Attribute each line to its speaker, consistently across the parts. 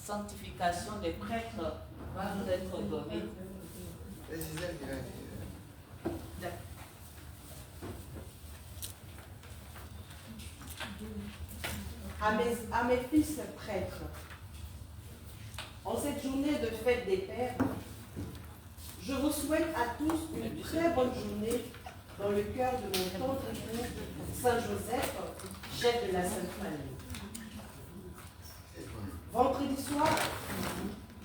Speaker 1: sanctification des prêtres va nous être donnée.
Speaker 2: À mes fils prêtres, en cette journée de fête des pères, je vous souhaite à tous une très bonne journée dans le cœur de mon tendre époux, Saint Joseph, chef de la Sainte Famille. Vendredi soir,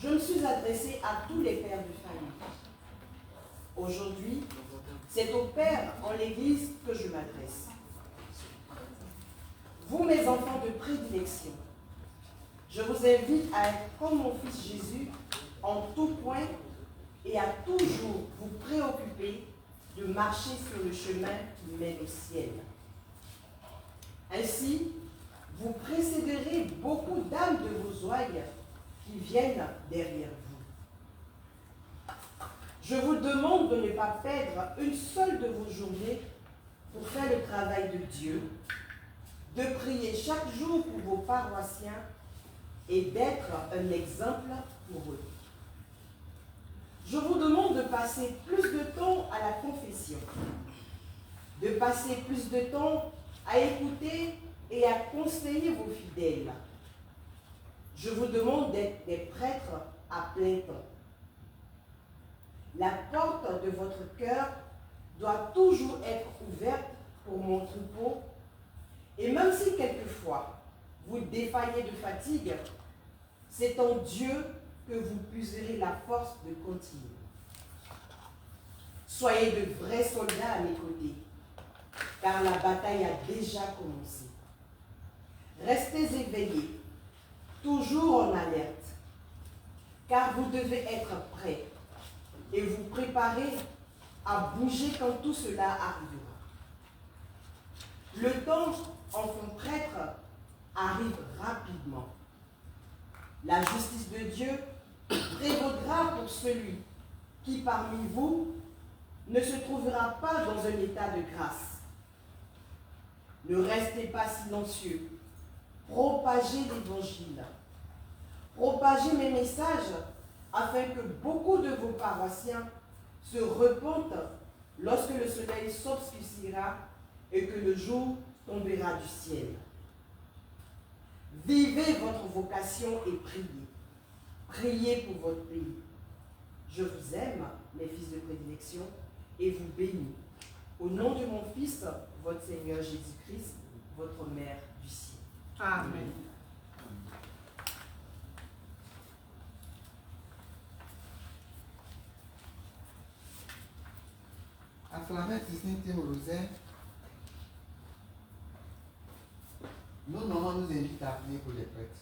Speaker 2: je me suis adressée à tous les pères de famille. Aujourd'hui, c'est aux pères en l'Église que je m'adresse. Vous, mes enfants de prédilection, je vous invite à être comme mon fils Jésus en tout point et à toujours vous préoccuper de marcher sur le chemin qui mène au ciel. Ainsi, vous précéderez beaucoup d'âmes de vos ouailles qui viennent derrière vous. Je vous demande de ne pas perdre une seule de vos journées pour faire le travail de Dieu, de prier chaque jour pour vos paroissiens et d'être un exemple pour eux. Je vous demande de passer plus de temps à la confession, de passer plus de temps à écouter et à conseiller vos fidèles. Je vous demande d'être des prêtres à plein temps. La porte de votre cœur doit toujours être ouverte pour mon troupeau, et même si quelquefois vous défaillez de fatigue, c'est en Dieu que vous puiserez la force de continuer. Soyez de vrais soldats à mes côtés, car la bataille a déjà commencé. Restez éveillés, toujours en alerte, car vous devez être prêts et vous préparer à bouger quand tout cela arrivera. Le temps, enfant prêtre, arrive rapidement. La justice de Dieu prévaudra pour celui qui parmi vous ne se trouvera pas dans un état de grâce. Ne restez pas silencieux. Propagez l'Évangile. Propagez mes messages afin que beaucoup de vos paroissiens se repentent lorsque le soleil s'obscurcira et que le jour tombera du ciel. Vivez votre vocation et priez. Priez pour votre pays. Je vous aime, mes fils de prédilection, et vous bénis. Au nom de mon Fils, votre Seigneur Jésus-Christ, votre Mère du ciel. Amen.
Speaker 3: Acclamez Christine au rosaire. Nos mamans nous invitent à prier pour les prêtres.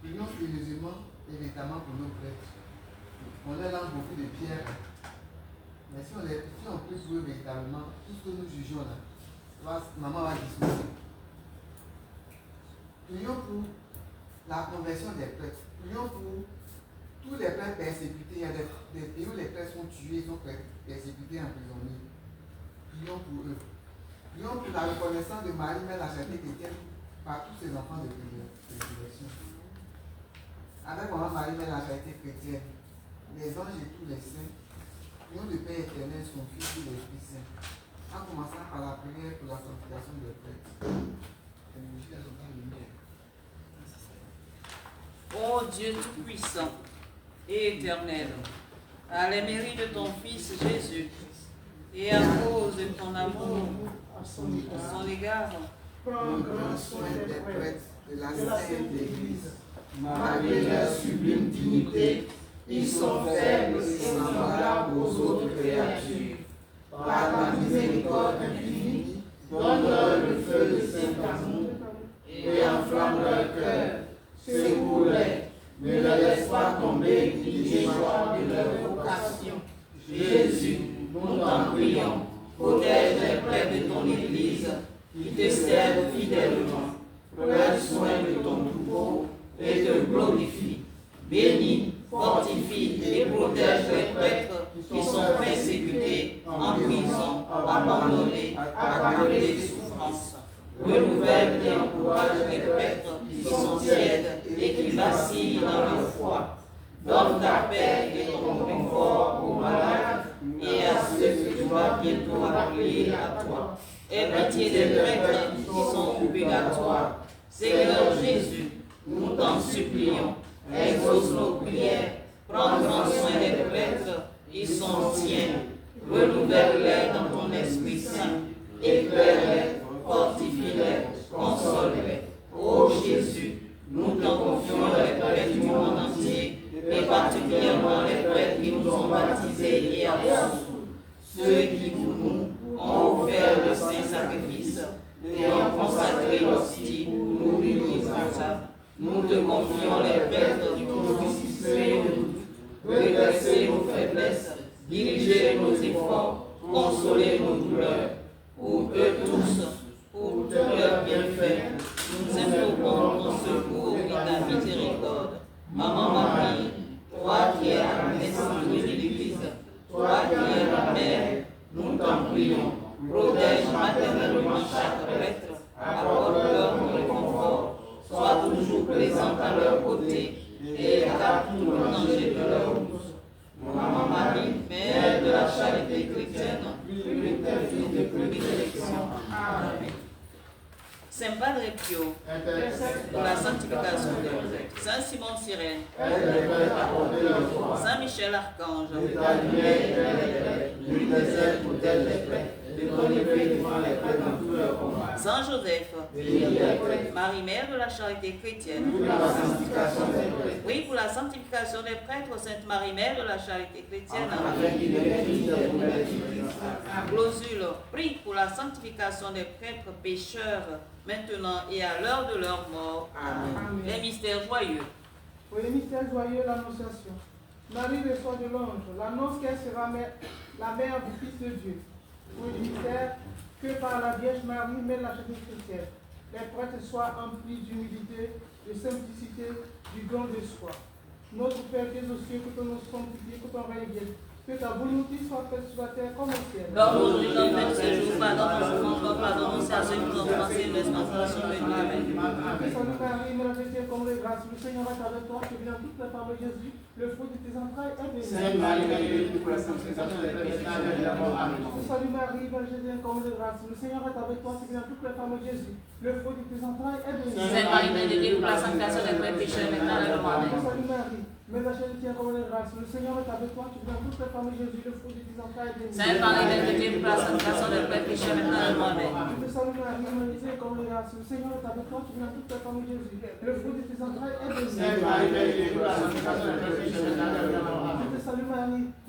Speaker 3: Prions sérieusement et véritablement pour nos prêtres. On leur lance beaucoup de pierres. Mais si on prie pour eux véritablement, tout ce que nous jugeons là, maman va discuter. Prions pour la conversion des prêtres. Prions pour tous les prêtres persécutés. Il y a des pays où les prêtres sont tués, sont persécutés, emprisonnés. Prions pour eux. Prions pour la reconnaissance de Marie-Mère la Charité chrétienne par tous ses enfants de prédilection. Avec maman Marie-Mère la Charité chrétienne, les anges et tous les saints, prions le Père éternel, son Fils et l'Esprit Saint, en commençant par la prière pour la sanctification des prêtres.
Speaker 1: Ô Dieu Tout-Puissant et Éternel, à la mairie de ton Fils Jésus, et à cause de ton amour à son égard,
Speaker 3: prends grand soin des prêtres de la Sainte Église.
Speaker 4: Malgré leur sublime dignité, ils sont faibles et semblables aux autres créatures. Par ta miséricorde infinie, donne-leur le feu de saint amour et enflamme leur cœur. Secours-les, ne les laisse pas tomber ni déchoir de leur vocation. Jésus, nous t'en prions, protège les prêtres de ton Église qui te servent fidèlement. Prends soin de ton troupeau et te glorifie. Bénis, fortifie et protège les prêtres qui sont persécutés, en prison, abandonnés, accablés de souffrance. Renouvelle et encourage les prêtres qui sont
Speaker 1: Seigneur Jésus, nous t'en supplions, exauce nos prières, prends grand soin des prêtres, ils sont tiens, renouvelle-les dans ton Esprit Saint, éclaire-les, fortifie-les, console-les. Ô Jésus, nous t'en confions les prêtres du monde entier, et particulièrement les prêtres qui nous ont baptisés et absous, ceux qui pour nous ont offert le saint sacrifice et ont consacré l'hostie pour nous l'Église. Nous te confions les prêtres qui nous constituent redresser nos faiblesses, diriger nos efforts, consoler nos douleurs. Pour eux tous, pour tous leurs bienfaits, nous implorons ton secours et ta miséricorde. Maman Marie, toi qui es la maîtresse de l'Église, toi qui es la mère, nous t'en prions. Protège maternellement chaque prêtre, accorde-leur ton réconfort, sois toujours présente à leur côté et écarte tout le danger de leur route. Maman Marie, Mère de la charité chrétienne, prie de prédilection. Amen. Saint Padre Pio, pour la sanctification des prêtres. Saint Simon de Cyrène, Saint Michel Archange, Saint Joseph, Marie Mère de la charité chrétienne, oui, pour la sanctification des prêtres, Sainte Marie Mère de la charité chrétienne, Clausule, prie pour la sanctification des prêtres pécheurs, maintenant et à l'heure de leur mort. Amen. Les mystères joyeux.
Speaker 5: Pour les mystères joyeux, l'Annonciation. Marie reçoit de l'ange l'annonce qu'elle sera la mère du Fils de Dieu. Pour le mystère que par la Vierge Marie mène la charité chrétienne, les prêtres soient emplis d'humilité, de simplicité, du don de soi. Notre Père qui es aux cieux, que ton nom soit sanctifié, que ton règne vienne. Que ta volonté soit faite sur la terre comme au ciel.
Speaker 1: Donne-nous aujourd'hui notre pain de ce jour, pardonne-nous nos offenses, pardonne-nous à ceux qui nous ont offensés, laisse pas nous sauver. Amen.
Speaker 5: Salut Marie, Mère de Dieu, comme les grâces, le Seigneur est avec toi, tu es dans toutes les femmes de Jésus, le fruit de tes entrailles est béni.
Speaker 4: Sainte Marie, Mère de Dieu, pour la sanctification des prêtres, Amen.
Speaker 5: Salut Marie, Mère de Dieu, comme les grâces, le Seigneur est avec toi, tu es dans toutes les femmes de Jésus, le fruit de tes entrailles est béni.
Speaker 1: Sainte Marie, Mère de Dieu, pour la sanctification des prêtres pécheurs, maintenant et à l'heure de notre mort.
Speaker 5: Salut Marie, Mère de Dieu, comme les grâces, le Seigneur est avec toi, tu es dans toutes les femmes de Jésus, le fruit de tes entrailles est béni.
Speaker 1: Sainte Marie, Mère de Dieu, pour la sanctification des prêtres pécheurs, maintenant et à l'heure de notre mort.
Speaker 5: Je te salue Marie, Mère de Dieu, comme les grâces, le Seigneur est avec toi, tu es dans toutes les femmes de Jésus, le fruit de tes entrailles est béni.
Speaker 4: Sainte Marie, Mère de Dieu, pour la sanctification des prêtres pécheurs, maintenant et à l'heure de notre mort.
Speaker 5: Je te salue Marie, Mère de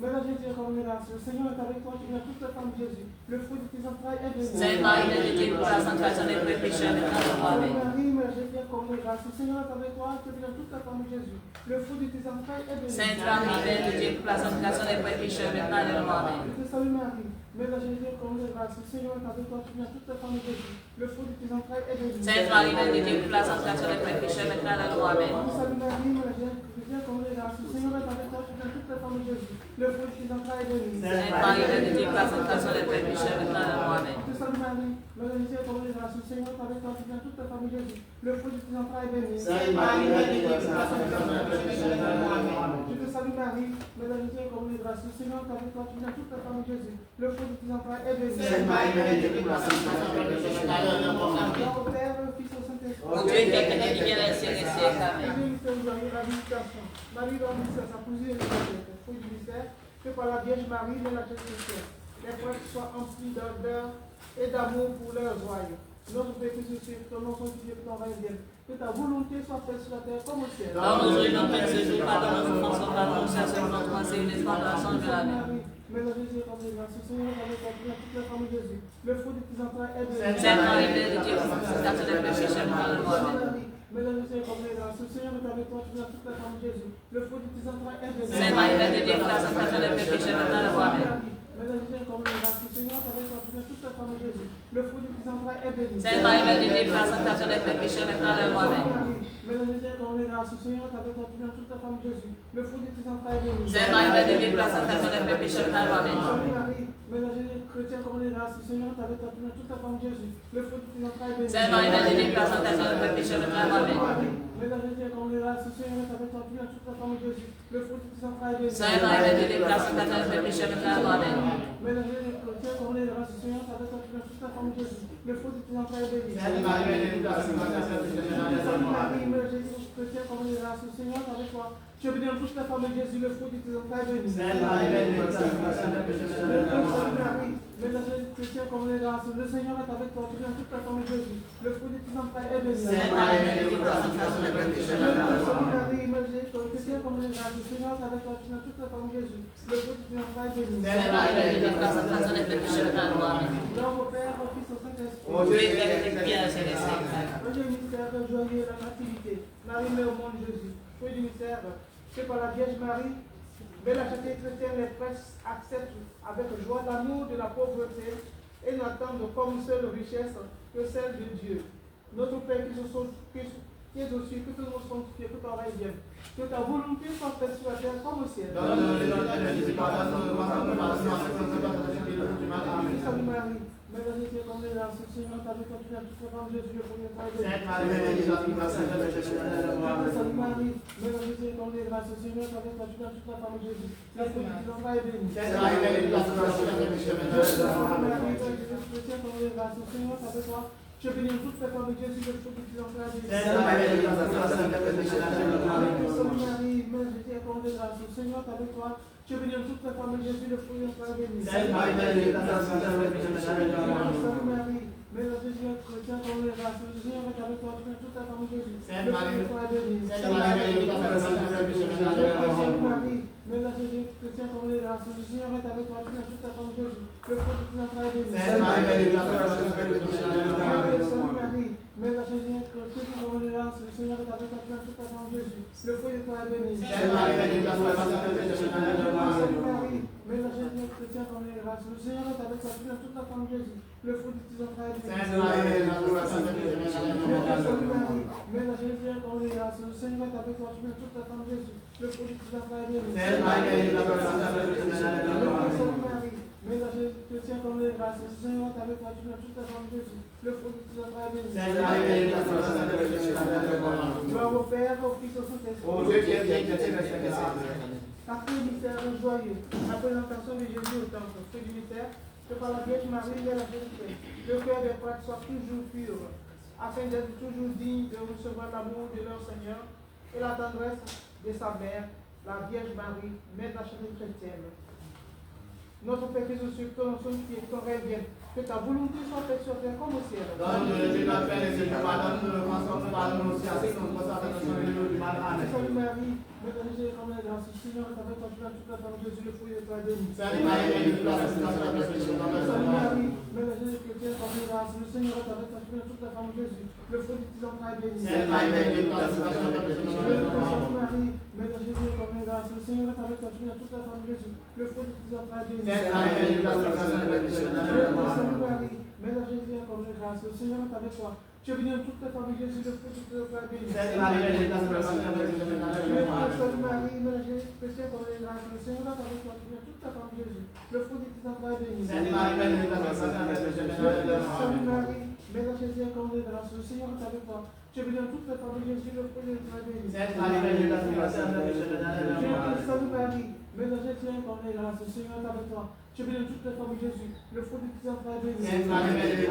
Speaker 5: Dieu, comme les grâces, le Seigneur est avec toi, tu es dans toutes les femmes de Jésus, le fruit de tes entrailles est béni.
Speaker 1: Sainte Marie, Mère de Dieu, pour la sanctification des prêtres pécheurs, maintenant et à l'heure de notre mort.
Speaker 5: Marie, Mère de Dieu, comme les grâces, le Seigneur est avec toi, tu es dans toutes les femmes de Jésus, le fruit de tes entrailles est béni.
Speaker 1: Sainte Marie, Mère de Dieu, pour la sanctification des prêtres pécheurs, maintenant et à l'heure de notre mort.
Speaker 5: Je te salue Marie, Mère de Dieu, comme les grâces, le Seigneur est avec toi, tu es dans toutes les femmes de Jésus, le fruit de tes entrailles est béni.
Speaker 1: Sainte Marie, Mère de Dieu, pour la sanctification des prêtres pécheurs, maintenant et à l'heure de notre mort.
Speaker 5: Je te salue Marie, Mère de Dieu, comme les grâces, le Seigneur est avec toi, tu es dans toutes les femmes de Jésus, le fruit de tes entrailles est béni.
Speaker 1: Sainte Marie, Mère de Dieu, pour la sanctification des prêtres pécheurs, maintenant et à l'heure de notre mort.
Speaker 5: Je te salue Marie, Mère de Dieu, comme les grâces, le Seigneur est avec toi, tu es dans toutes les femmes de Jésus, le fruit de tes entrailles est béni.
Speaker 4: Sainte Marie, Mère de Dieu, pour la sanctification des prêtres pécheurs, maintenant et à l'heure de notre mort.
Speaker 5: Je te salue Marie, Mère de Dieu, comme les grâces, le Seigneur est avec toi, tu es dans toutes les femmes de Jésus, le fruit de tes entrailles est béni.
Speaker 4: Sainte Marie, Mère de Dieu, pour la sanctification des prêtres pécheurs, maintenant et à l'heure de notre mort.
Speaker 5: Gloire au Père, au Fils et au Saint-Esprit.
Speaker 1: Ô Dieu éternel, qui vient dans les siècles et siècles. Amen.
Speaker 5: La visitation. Marie dans le mystère, sa cousine et le fruit du mystère, que par la Vierge Marie de la Chrétienne, les prêtres soient emplis d'ardeur et d'amour pour leur joie. Notre Père qui es aux cieux, que ton nom soit sanctifié, que ton règne vienne, que ta volonté soit faite sur la terre comme au ciel.
Speaker 1: Donne-nous aujourd'hui notre pain de ce jour, pardonne nos offenses, pardonne-nous à ceux qui nous ont offensés, laisse pas nous sauver. Amen.
Speaker 5: Mère de Jésus, comme les grâces, le Seigneur est avec toi, tu es dans toutes les femmes de Jésus, le fruit de tes entrailles est béni.
Speaker 1: Sainte Marie, Mère de Dieu, pour la sanctification des prêtres pécheurs, maintenant et à l'heure de notre mort.
Speaker 5: Mère de Jésus, comme les grâces, le Seigneur est avec toi, tu es dans toutes les femmes de Jésus, le fruit de tes entrailles est béni.
Speaker 1: Sainte Marie, Mère de Dieu, pour la sanctification des prêtres pécheurs, maintenant et à l'heure de notre mort.
Speaker 5: Mère de Jésus, comme les grâces, le Seigneur est avec toi, tu es dans toutes les femmes de Jésus, le fruit de tes entrailles est béni.
Speaker 1: Sainte Marie, Mère de Dieu, pour la sanctification des prêtres pécheurs, maintenant et à l'heure de notre mort.
Speaker 5: Mère de Jésus, comme les grâces, le Seigneur est avec toi, tu es dans toutes les femmes de Jésus, le fruit de tes entrailles est béni.
Speaker 1: Sainte Marie, Mère de Dieu, pour la sanctification des prêtres pécheurs, maintenant et à l'heure de notre mort.
Speaker 5: Sainte Marie, Mère de Jésus, chrétien comme les grâces, le Seigneur est avec toi, tu es dans toutes les femmes de Jésus, le fruit de tes entrailles est béni.
Speaker 1: Sainte Marie, Mère de Dieu, pour la sanctification des prêtres pécheurs, maintenant et à l'heure de notre mort.
Speaker 5: Mère de Jésus, comme les grâces, le Seigneur est avec toi, tu es dans toutes les femmes de Jésus, le fruit de tes entrailles est béni.
Speaker 1: Sainte Marie, Mère de Dieu, pour la sanctification des prêtres pécheurs, maintenant et à l'heure de notre mort.
Speaker 5: Mère de Jésus, chrétien comme les grâces, le Seigneur est avec toi, tu es dans toutes les femmes de Jésus, le fruit de tes entrailles est béni.
Speaker 4: Sainte Marie, Mère de Dieu, pour la sanctification des prêtres pécheurs, maintenant et à l'heure de notre mort.
Speaker 5: grâce, le Seigneur est avec toi. Tu es bénie dans toute la femme de Jésus, le fruit de tes entrailles béni.
Speaker 4: Sainte Marie, Mère de Dieu,
Speaker 5: Marie, Mère de Jésus, chrétien comme les grâces, le Seigneur est avec toi. Tu es bénie dans toute la femme de Jésus, le fruit de tes entrailles est béni.
Speaker 4: Sainte Marie, Mère de Dieu,
Speaker 5: Marie, Mère de Jésus, chrétien comme les grâces, le Seigneur est avec toi. Tu es bénie dans toute la femme de Jésus, le fruit de tes entrailles est béni.
Speaker 4: Sainte Marie, Mère de Dieu,
Speaker 5: Dans vos pères, au Fils, au Saint-Esprit.
Speaker 1: Au Dieu est bien céleste.
Speaker 5: Au Dieu mystère joyeux la nativité, Marie met au monde Jésus. Fruit du mystère, que par la Vierge Marie, mais la charité chrétienne, les prêtres acceptent avec joie l'amour de la pauvreté et n'attendent comme seule richesse que celle de Dieu. Notre Père qui es aux cieux, que tout le monde sanctifie, que ton règne vienne, que ta volonté soit faite sur la terre comme au ciel. Salut Marie, Mère de Dieu, comme les grâces, le Seigneur t'avait continué à toute la femme Jésus, le premier frère de
Speaker 4: Sainte Marie, Mère de Dieu,
Speaker 5: Salut Marie, Mère de Dieu, comme les grâces, le Seigneur t'avait continué à toute la femme Jésus, le fruit de tes entrailles est béni.
Speaker 4: Sainte Marie, Mère de Dieu,
Speaker 5: Salut Marie, Mère de Dieu, chrétien, comme les grâces, le Seigneur t'avait toi. Tu es bénie dans toute la femme de Jésus, le fruit de tes entrailles est béni.
Speaker 4: Sainte Marie, Mère de Dieu,
Speaker 5: Salut Marie, Mère de Dieu, comme les grâces, le Seigneur t'avait toi. Tu es bénie dans toute la femme de Jésus, le fruit de tes entrailles est béni.
Speaker 4: Sainte Marie, Mère de Dieu,
Speaker 5: Salut Marie, Mère de Jésus, chrétien comme les grâces, le Seigneur est avec toi, tu es toute la femme de Jésus.
Speaker 4: Sainte Marie,
Speaker 5: le fruit de tes entrailles est béni.
Speaker 4: Sainte Marie, Mère de Dieu,
Speaker 5: Salut Marie, Mère de Jésus, chrétien comme les grâces, le Seigneur est avec toi, tu es toute la femme de Jésus. Le fruit de tes entrailles est béni.
Speaker 4: Sainte Marie, Mère de Dieu,
Speaker 5: Salut Marie, Mère de Jésus, chrétien comme les grâces, le Seigneur est avec toi, tu es toute la femme de Jésus. Le fruit de tes entrailles est béni.
Speaker 4: Sainte Marie, Mère de Dieu,
Speaker 5: Salut Marie, Mère de Jésus, chrétien comme les grâces, le Seigneur est avec toi, tu es toute la femme de Jésus. Le fruit de tes entrailles est béni.
Speaker 4: Sainte Marie, Mère de Dieu,
Speaker 5: Salut Marie, Mère de Jésus, comme les grâces, le Seigneur est avec toi, tu es toute la femme de Jésus. Le fruit de tes entrailles est béni.
Speaker 4: Sainte Marie, Mère de Dieu,
Speaker 5: Salut Marie, Mère de Jésus, chrétien comme les grâces, le Seigneur est avec toi, tu es toute la femme de Jésus. Le fruit de tes entrailles est béni.
Speaker 4: Sainte Marie, Mère de Dieu,
Speaker 5: Gloire au Père, au Fils, au Saint-Esprit.
Speaker 4: Ô Dieu qui es bien,
Speaker 5: Quatrième mystère joyeux, la présentation de Jésus au temple. Fruit du mystère, que par la Vierge Marie et la Vérité, le cœur des prêtres soit toujours pur, afin d'être toujours digne de recevoir l'amour de leur Seigneur et la tendresse de sa mère, la Vierge Marie, mère de la charité chrétienne. Notre Père qui es aux cieux, que ton nom soit sanctifié, que ton règne vienne, que ta volonté soit faite sur terre comme au ciel.
Speaker 4: Donne-nous notre pain et pardonne-nous nos offenses, pardonne-nous aussi, ainsi que nous pardonnons du mal. Amen.
Speaker 5: Salut Marie, Mère de Jésus, comme la grâce, le Seigneur est avec toi, tu es toute la femme de Jésus, le fruit de ta béni.
Speaker 4: Sainte Marie, Mère de Dieu,
Speaker 5: Salut Marie, Mère de Jésus, chrétien, comme les grâces, le Seigneur est avec toi, tu es toute la femme de Jésus, le fruit de tes entrailles est béni.
Speaker 4: Sainte Marie, Mère de Dieu,
Speaker 5: Salut Marie, Mère de Jésus, comme les grâces, le Seigneur est avec toi, tu es toute la femme de Jésus, le fruit de tes entrailles est béni.
Speaker 4: Sainte Marie, Mère de Dieu,
Speaker 5: Salut Marie, Mère de Jésus, comme les grâces, le Seigneur est avec toi, tu es bénie dans toute la femme de Jésus, le fruit de tes entrailles est béni.
Speaker 4: Sainte Marie, Mère de Dieu,
Speaker 5: Salut Marie, Mère de Jésus, chrétien, comme les grâces, le Seigneur est avec toi, tu es toute la femme de Jésus, le fruit de tes entrailles est béni.
Speaker 4: Sainte Marie, Mère de Dieu,
Speaker 5: Salut Marie, Mère de Jésus, comme les grâces, le Seigneur est avec toi, tu es bénie dans toute la femme de Jésus, le fruit de tes entrailles est béni.
Speaker 4: Sainte Marie, Mère de Dieu,
Speaker 5: Salut Marie, Mère de Jésus, comme les grâces, le Seigneur est avec toi, tu es bénie dans toute la femme de Jésus, le fruit de tes entrailles est béni.
Speaker 4: Sainte Marie, Mère de Dieu,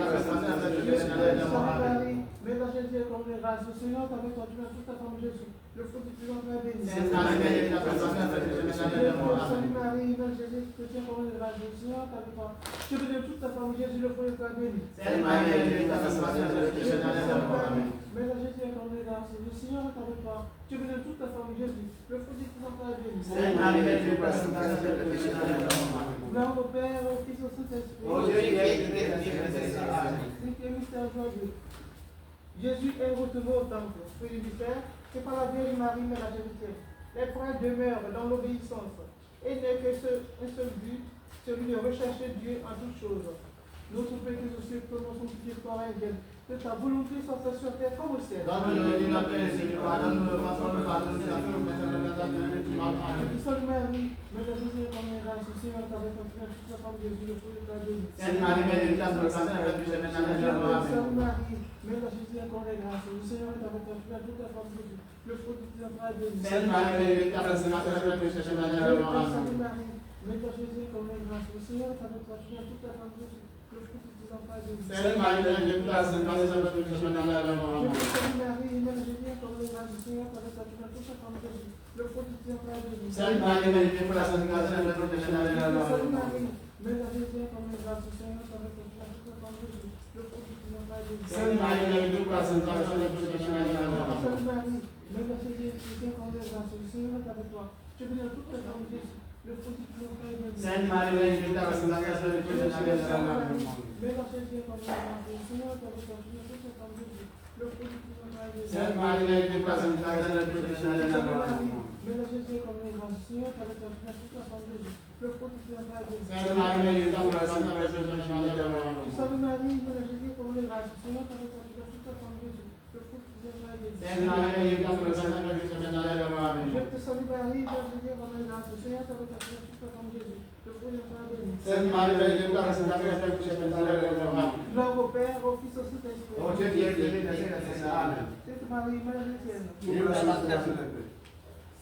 Speaker 5: Salut Marie, Mère de Jésus, comme les grâces, le Seigneur est avec toi, tu es bénie dans toute la femme de Jésus, le fruit de tes entrailles est béni.
Speaker 4: Sainte Marie, Mère de Dieu,
Speaker 5: Salut Marie, Mère de Jésus, chrétien, comme les grâces, le Seigneur est avec toi, tu es bénie dans toute la femme de Jésus, le fruit de tes entrailles est béni.
Speaker 4: Sainte Marie, Mère de Dieu,
Speaker 5: Mère de Jésus, comme les grâces, le Seigneur est avec toi, tu es bénie dans toute la femme de Jésus, le fruit de tes entrailles est béni.
Speaker 4: Sainte Marie, Mère de Dieu,
Speaker 5: Gloire au Père, au Fils, au Saint-Esprit.
Speaker 4: Ô Dieu qui es
Speaker 5: Cinquième mystère joyeux. Jésus est retourné au temple. Fruit du mystère, que par la Vierge Marie, Mère de la Vérité, les prêtres demeurent dans l'obéissance et n'est que un seul but, celui de rechercher Dieu en toutes choses. Notre Père qui es aux cieux, que ton nom soit sanctifié, que ton règne vienne, que ta volonté soit faite sur terre comme au ciel.
Speaker 4: Donne-nous notre pain et pardonne-nous nos offenses, pardonne-nous aussi, ainsi que nous pardonnons du mal. Amen.
Speaker 5: Salut Marie, Mère de Jésus, comme les grâces, le Seigneur est avec toi, tu es toute la femme de Jésus, le fruit de ta béni.
Speaker 4: Sainte Marie, Mère de Dieu, Amen.
Speaker 5: Salut Marie, Mère de Jésus, comme les grâces, le Seigneur est avec toi, tu es toute la femme de Jésus, le fruit de tes entrailles est béni.
Speaker 4: Sainte Marie, Mère de Dieu,
Speaker 5: Salut Marie,
Speaker 4: Amen.
Speaker 5: Mère de Jésus, comme les grâces, le Seigneur est avec toi, tu es toute la femme de Jésus, le fruit de tes entrailles est béni.
Speaker 4: Sainte Marie, Mère de Dieu,
Speaker 5: Salut Marie, Mère de Jésus, comme les grâces, grâce du Seigneur, avec la toute la femme de Jésus, le fruit du Saint-Esprit de Jésus.
Speaker 4: Sainte Marie, mère de Dieu, pour la sanctification de notre péché,
Speaker 5: Sainte Marie, Mère de Jésus, comme les grâces du Seigneur, avec la toute la femme de Jésus, le fruit du Saint-Esprit de Jésus.
Speaker 4: Sainte Marie, mère de Dieu, pour la sanctification de notre péché,
Speaker 5: Sainte Marie, Mère de Jésus, comme les grâces du Seigneur, avec toi, tu bénis toute la femme de Jésus, le fruit du Saint-Esprit de Jésus.
Speaker 4: Sainte Marie, mère de Dieu, pour la sanctification de notre péché,
Speaker 5: Mère de Jésus, comme les grâces du Seigneur, avec toi, tu bénis toute la femme de Jésus, le fruit du Saint-Esprit de Jésus.
Speaker 4: Sainte Marie, mère de Dieu, pour la sanctification de notre péché,
Speaker 5: Mère de Jésus, comme les grâces du Seigneur, avec toi, tu bénis toute la femme de Jésus, le fruit du Saint-Esprit de Jésus.
Speaker 4: Sainte Marie, mère de Dieu, pour la sanctification de notre péché,
Speaker 5: Sainte Marie, Mère de Jésus, comme les grâces du Seigneur, avec toi, tu bénis toute la femme de Jésus, le fruit du Saint-Esprit de Jésus.
Speaker 4: Sainte Marie, mère de Dieu, pour la sanctification de notre péché,
Speaker 5: Je te salue Marie, Mère de Dieu, comme les grâces du Seigneur, avec toi, tu bénis toute la femme de Jésus, le fruit du Saint-Esprit de Jésus.
Speaker 4: Sainte Marie, mère de Dieu, pour la sanctification de notre péché,
Speaker 5: Gloire au Père, au Fils, au Saint-Esprit.
Speaker 4: oh Dieu qui est élevé dans les cieux, amen.
Speaker 5: Sainte Marie, Mère de Dieu.
Speaker 4: Pour la sanctification de notre péché.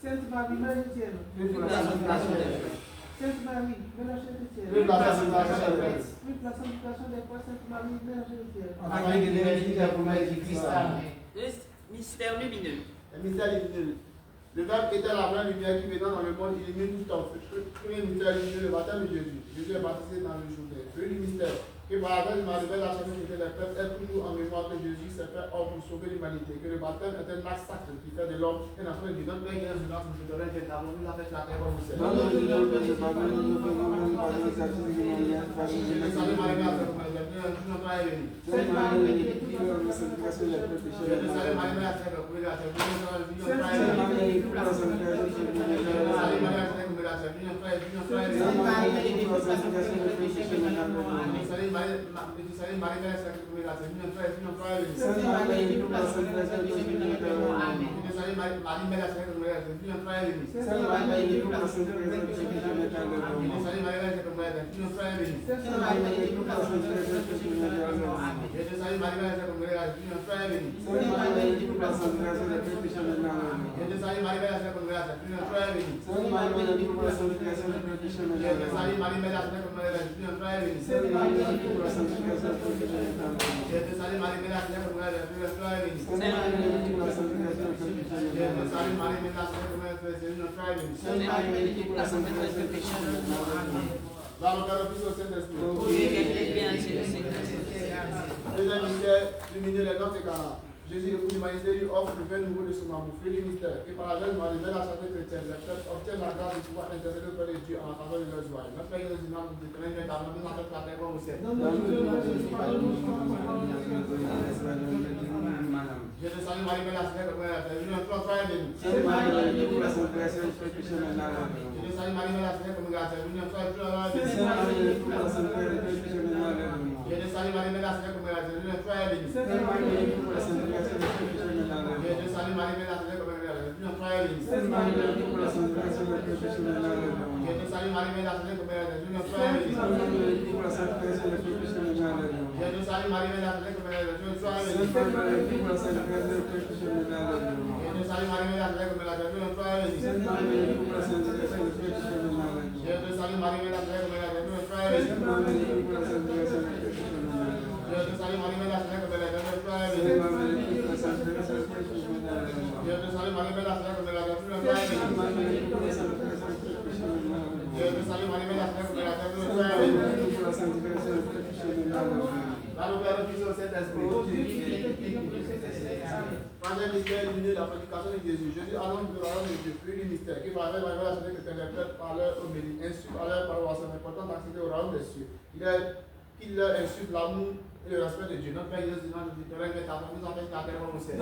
Speaker 5: Sainte Marie, Mère de Dieu.
Speaker 4: Pour la sanctification de notre péché.
Speaker 5: Sainte Marie, Mère de Dieu.
Speaker 4: Pour la sanctification de notre péché.
Speaker 5: Pour la sanctification des fois, Sainte Marie, Mère de Dieu.
Speaker 4: Afin que l'évangile pour moi du Christ, amen.
Speaker 1: Mystère lumineux.
Speaker 4: Le mystère lumineux. Le Verbe était la vraie lumière qui venant dans le monde, il illumine tout en feu. Premier mystère lumineux, le baptême de Jésus. Jésus est baptisé dans le Jourdain. Premier mystère, que par la grâce de Marie, la charité de les peuples est toujours en mémoire que Jésus s'est fait homme pour sauver l'humanité. Que le baptême est un acte sacré qui fait de l'homme un enfant de Dieu. Notre Père qui est dans une autre, nous te donnons un témoin, nous avons fait la terre comme vous savez. Salut Marie, grâce à vous, nous notre est béni.
Speaker 5: Sainte Marie,
Speaker 4: Salut Marie, grâce à vous, grâce à vous,
Speaker 5: Sainte Marie,
Speaker 4: Salut Jésus, le l'humanité lui offre le vin nouveau de son amour, fruit du mystère, et par la grâce de Marie, la santé chrétienne, les peuples obtiennent la grâce de pouvoir intercéder auprès de Dieu en la faveur de leurs joies. Notre Père, nous disons, nous déclarons que nous avons fait la terre comme au ciel. Je te salue Marie, Mère de la Sainte Mère, tu es venue en toi, toi est bénie. Je te salue Marie, Mère de la Sainte Mère, tu es venue en toi, toi est bénie. Je te salue Marie, Mère de la Sainte Mère, tu es venue en toi, toi est bénie. Je te salue Marie, Mère de la Sainte Mère, tu es venue en toi, toi est bénie. Je te salue Marie, Mère de la Sainte Mère, tu Troisième mystère lumineux, la prédication de Jésus. Jésus annonce le royaume de Dieu, puis du mystère, qui par la santé que les peuples par leur homélie, insuffle à leur paroisse en important d'accéder au royaume des cieux. Il leur insuffle l'amour et le respect de Dieu. Notre Père Jésus, nous dit que ta famille nous a fait la terre comme au ciel.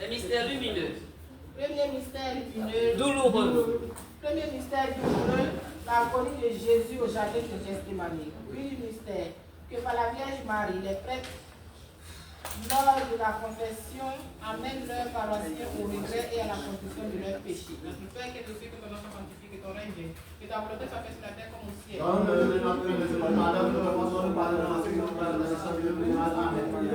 Speaker 1: Les mystères lumineux.
Speaker 6: Premier mystère lumineux.
Speaker 1: Douloureux.
Speaker 6: Premier mystère douloureux, la venue de Jésus au jardin de Gethsémani. Puis mystère, que par la Vierge Marie, les prêtres, lors de la confession, amènent leurs paroissiens au regret et à la confession de leurs péchés. Notre Père qui est au ciel, que ton nom soit sanctifié, que ton règne vienne, que ta volonté soit faite sur la terre comme au ciel. Je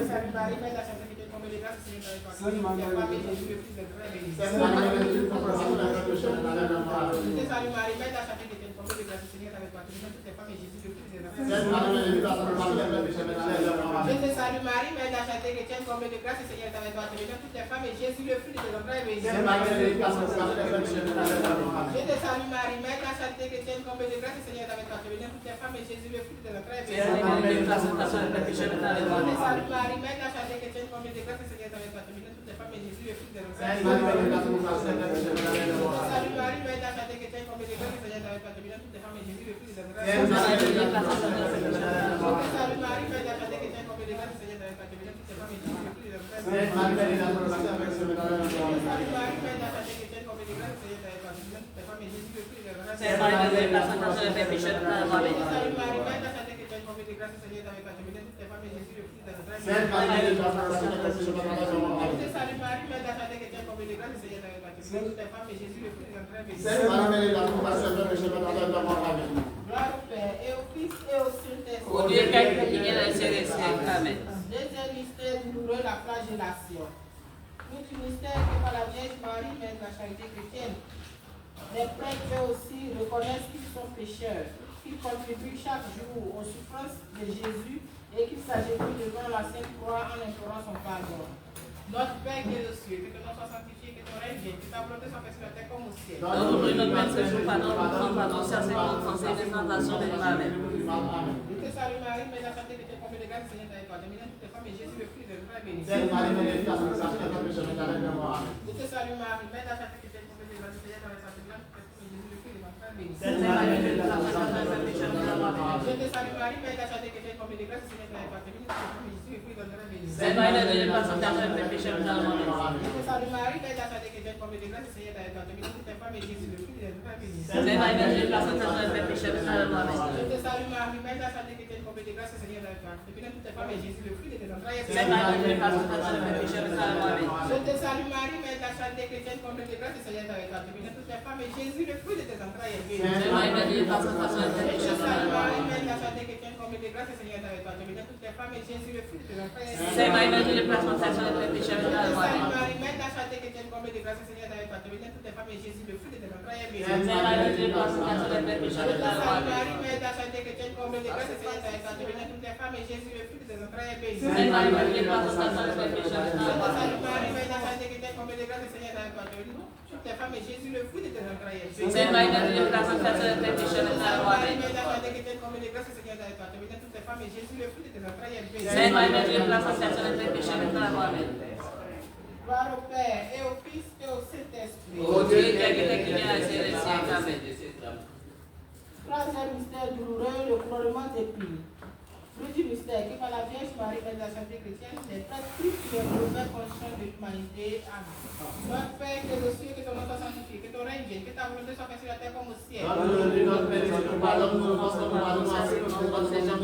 Speaker 6: salue Marie, Mère de la Sainteté, qui est tombée de grâce, Seigneur avec toi. Tu es parmi Jésus, le Fils de Dieu, béni. Je te salue Marie, Mère de la Sainteté, qui est tombée de grâce, Seigneur avec toi. Tu es toutes les femmes et Jésus, le Fils de Dieu. Je te salue Marie, Mère de la Sainteté, qui est tombée de grâce, Seigneur avec toi. Tu es toutes les femmes et Jésus, le Fils de Dieu, béni. Je te salue Marie, Mère de la Sainteté, qui est tombée de grâce, Seigneur avec toi. Tu es toutes les femmes et Jésus, le Fils de Dieu, béni. Je te salue Marie, Mère de la Sainteté, qui est tombée de grâce, Seigneur avec toi. Tu es toutes les femmes et Jésus, le Fils de Dieu, béni. Salut Marie, Mère de la Sainteté, qui est tombée de grâce, Seigneur avec toi. Tu es toutes les femmes et Jésus, le Fils de Dieu, béni. Salut Marie, Mère de la Sainteté, qui est tombée de grâce, Seigneur avec toi. Tu es toutes les femmes et Jésus, le Fils de Dieu. Salut Marie, Mère de la Sainteté, qui est tombée de grâce, Seigneur avec toi. Tu es toutes les femmes et Jésus, le Fils de Dieu.
Speaker 1: Sainte Marie, Mère de la Sainteté, qui est péché de ta mort.
Speaker 6: Salut Marie, Mère de la Sainteté, qui est tombée de grâce, Seigneur avec toi. Tu es toutes les femmes et Jésus, le Fils de Dieu.
Speaker 4: Sainte Marie, Mère de la Sainteté, qui est tombée de grâce,
Speaker 6: Salut Marie, Mère de la Sainteté, qui est tombée de grâce, Seigneur avec toi. Tu es toutes les femmes et Jésus, le Fils de Dieu.
Speaker 4: Sainte Marie, Mère de la Sainteté,
Speaker 6: Gloire au Père et au Fils et au Saint-Esprit.
Speaker 1: Au Dieu qui est dans les cieux des siècles. Amen.
Speaker 6: Deuxième mystère douloureux, la flagellation. Tout mystère que par la Vierge Marie, Mère de la Charité chrétienne, les prêtres eux aussi reconnaissent qu'ils sont pécheurs, qu'ils contribuent chaque jour aux souffrances de Jésus et qu'ils s'agenouillent devant la Sainte Croix en implorant son pardon. Notre Père qui est aux cieux, que ton nom soit sanctifié, que ton règne vienne, que ta volonté soit faite sur la terre comme au ciel.
Speaker 1: Donne-nous notre pain ce jour, pardonne-nous, pardon, cherchez notre français, des tentations de Amen.
Speaker 6: Je te salue Marie, Mère de la Sainteté, qui est tombée de grâce, Seigneur avec toi. Tu es toutes les femmes et Jésus, le Fils de Dieu, béni.
Speaker 4: Sainte Marie, Mère de la Sainteté,
Speaker 6: Je te salue Marie, Mère de la Sainteté, qui est tombée de grâce, Seigneur avec toi. Tu es toutes les femmes et Jésus, le Fils de Dieu, béni.
Speaker 1: Sainte Marie, Mère de la Sainteté, qui est péché de ta mort.
Speaker 6: Je te salue Marie, Mère de la Sainteté, qui est tombée de grâce, Seigneur avec toi. Tu es toutes les femmes et Jésus, le fruit de ton entraille béni.
Speaker 1: Sainte Marie, Mère de Dieu, prie pour nous pécheurs, maintenant et à l'heure de notre mort.
Speaker 6: Je te salue Marie, Mère de la santé chrétienne, comblée de grâce, le Seigneur est avec toi. Tu es bénie entre toutes les femmes et Jésus, le fruit de ton entraille béni.
Speaker 1: Sainte Marie, Mère de Dieu, prie pour nous pécheurs, maintenant et à l'heure de notre mort.
Speaker 6: Je te salue Marie, Mère de la santé chrétienne, comblée de grâce, le Seigneur est avec toi. Tu es bénie entre toutes les femmes et Jésus, le fruit de tes entrailles est béni.
Speaker 1: Sainte Marie, Mère de Dieu, prie pour nous pécheurs, maintenant et à l'heure de notre mort.
Speaker 6: Je te salue Marie, Mère de la santé chrétienne, comblée de grâce, le Seigneur est avec toi. Tu es bénie entre toutes les femmes et Jésus, le fruit de tes entrailles est béni.
Speaker 1: Sainte Marie, Mère de Dieu, prie pour nous
Speaker 6: Je te
Speaker 1: pécheurs, maintenant et
Speaker 6: salue
Speaker 1: à l'heure de
Speaker 6: Marie,
Speaker 1: notre
Speaker 6: Mère de
Speaker 1: mort.
Speaker 6: la santé chrétienne, comblée de grâce, le Seigneur est avec toi. Tu es bénie entre toutes les femmes et Jésus, le fruit de tes entrailles est béni.
Speaker 1: Sainte Marie, Mère de Dieu, prie pour nous pécheurs, maintenant et à l'heure de
Speaker 6: Sainte
Speaker 1: notre mort.
Speaker 6: Marie, Mère de la santé chrétienne, comblée de grâce, le Seigneur est avec toi. Tu es bénie entre toutes les femmes et Jésus, le fruit de tes entrailles est béni.
Speaker 1: Sainte Marie, Mère de Dieu, prie pour nous pécheurs,
Speaker 6: Je te
Speaker 1: maintenant et à l'heure de
Speaker 6: salue
Speaker 1: notre
Speaker 6: Marie,
Speaker 1: mort.
Speaker 6: Mère de la santé chrétienne, comblée de grâce, le Seigneur est avec toi. Tu es bénie entre toutes les femmes et Jésus, le fruit de tes entrailles est béni.
Speaker 1: Sainte Marie, Mère de Dieu, prie pour nous pécheurs,
Speaker 6: Je
Speaker 1: maintenant et à
Speaker 6: te
Speaker 1: l'heure de
Speaker 6: salue
Speaker 1: notre
Speaker 6: Marie,
Speaker 1: mort.
Speaker 6: Mère de la santé chrétienne, comblée de grâce, le Seigneur est avec toi. Tu es bénie entre toutes les femmes et Jésus, le fruit de tes entrailles est béni.
Speaker 1: Sainte Marie, Mère de Dieu, prie pour nous pécheurs, maintenant et à l'heure de notre
Speaker 6: Sainte
Speaker 1: mort.
Speaker 6: Marie, Mère de la santé chrétienne, comblée de grâce, le Seigneur est avec toi. Tu es bénie entre toutes les femmes et Jésus, le fruit de tes entrailles est béni.
Speaker 1: Sainte Marie, Mère de Dieu, prie pour nous pécheurs, maintenant et à l'heure de notre mort.
Speaker 6: Gloire au Père et au Fils et au Saint-Esprit.
Speaker 1: Ô Dieu, qui est qui vient à ces siècles. Amen.
Speaker 6: Troisième mystère douloureux, le couronnement d'épines. Fruit du mystère, que par la Vierge Marie, Mère de la santé chrétienne, les prêtres prient sur les mauvais consciences de l'humanité. Amen. Notre Père, que le ciel, que ton nom soit sanctifié, que ton règne vienne, que ta volonté soit faite sur la terre comme au ciel. Je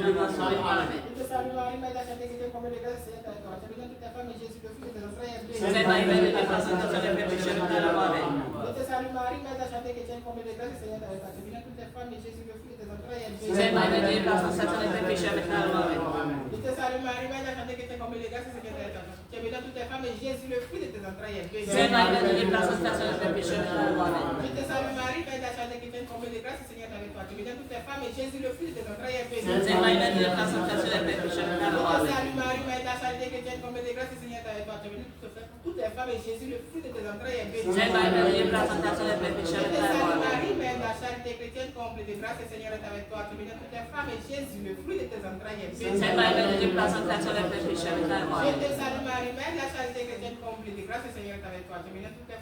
Speaker 6: te salue Marie, Mère de la santé chrétienne, comblée de grâce, le Seigneur est avec toi. Tu es bénie entre toutes les femmes et Jésus, le fruit de tes entrailles est béni.
Speaker 1: Sainte Marie, Mère de Dieu, prie pour nous pécheurs, maintenant et à l'heure de notre mort.
Speaker 6: Je te salue Marie, Mère de la santé chrétienne, comblée de grâce, le Seigneur est avec toi. Tu es bénie entre toutes les femmes et Jésus, le fruit de tes entrailles est béni.
Speaker 1: Sainte Marie, Mère de Dieu, prie pour nous pécheurs, maintenant et à l'heure de notre mort.
Speaker 6: Je te salue Marie, Mère de la santé chrétienne, comblée de grâce, le Seigneur est avec toi. Tu es bénie entre toutes les femmes et Jésus, le fruit de tes entrailles est béni.
Speaker 1: Sainte Marie, Mère de Dieu, prie pour nous pécheurs, maintenant et à l'heure de notre mort.
Speaker 6: Je te salue Marie, Mère de la santé chrétienne, comblée de grâce, le Seigneur est avec toi. Tu es bénie entre toutes les femmes et Jésus, le fruit de tes entrailles est béni.
Speaker 1: Sainte Marie, Mère de Dieu, prie pour nous pécheurs, maintenant et à l'heure de
Speaker 6: Je te
Speaker 1: notre mort.
Speaker 6: salue Marie, Mère de la santé chrétienne, comblée de grâce, le Seigneur est avec toi. Tu es bénie entre toutes les femmes et Jésus, le fruit de tes entrailles est béni.
Speaker 1: Sainte Marie, Mère de Dieu, prie pour nous pécheurs,
Speaker 6: Je te
Speaker 1: maintenant et à l'heure de
Speaker 6: salue
Speaker 1: notre mort.
Speaker 6: Marie, Mère de la charité chrétienne, comblée de grâce, le Seigneur est avec toi. Tu es bénie entre toutes les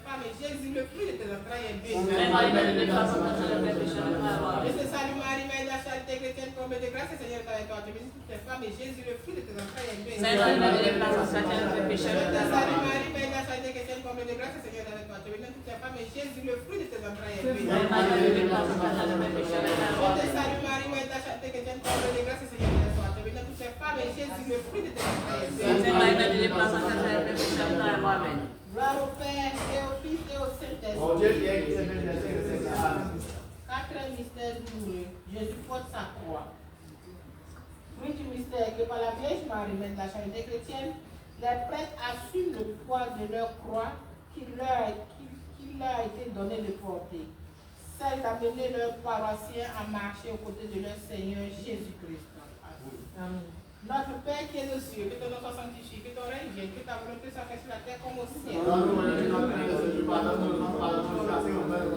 Speaker 6: femmes et Jésus, le fruit de tes entrailles est béni.
Speaker 1: Sainte Marie, Mère de Dieu, prie pour nous pécheurs, maintenant et à l'heure de notre
Speaker 6: Je
Speaker 1: mort.
Speaker 6: te salue Marie, Mère de la charité chrétienne, comblée de grâce, le Seigneur est avec toi. Tu es bénie entre toutes les femmes et Jésus, le fruit de tes entrailles est béni.
Speaker 1: Sainte Marie, Mère de Dieu, prie pour nous pécheurs, maintenant et à l'heure de notre
Speaker 6: Je
Speaker 1: mort.
Speaker 6: te salue Marie, Mère de la charité chrétienne, comblée de grâce, le Seigneur est avec toi. Tu es bénie entre toutes les femmes et Jésus, le fruit de tes entrailles est béni.
Speaker 1: Sainte Marie, Mère de Dieu, prie pour nous pécheurs,
Speaker 6: Je te
Speaker 1: maintenant et à l'heure de
Speaker 6: salue
Speaker 1: notre mort.
Speaker 6: Marie, Mère de la charité chrétienne, comblée de grâce, le Seigneur est avec toi. Tu es bénie entre toutes les femmes et Jésus, le fruit de tes entrailles est béni.
Speaker 1: Sainte Marie, Mère de Dieu, prie pour nous pécheurs, maintenant et à l'heure de
Speaker 6: Je
Speaker 1: notre
Speaker 6: te
Speaker 1: mort.
Speaker 6: salue Marie, Mère de la charité chrétienne, comblée de grâce, le Seigneur est avec toi. Tu es bénie entre toutes les femmes et Jésus, le fruit de tes entrailles est béni.
Speaker 1: Sainte Marie, Mère de Dieu, prie pour nous pécheurs, maintenant et à l'heure de notre mort.
Speaker 6: Gloire au Père et au Fils et au Saint-Esprit. Quatrième mystère douloureux, Jésus porte sa croix. Fruit du mystère, que par la Vierge Marie, Mère de la charité chrétienne, les prêtres assument le poids de leur croix qui leur a été donné de porter, celle d'amener leurs paroissiens à marcher aux côtés de leur Seigneur Jésus-Christ. Amen. Notre Père qui est aux cieux, que ton nom soit sanctifié, que ton règne vienne, que ta volonté soit faite sur la terre comme au ciel.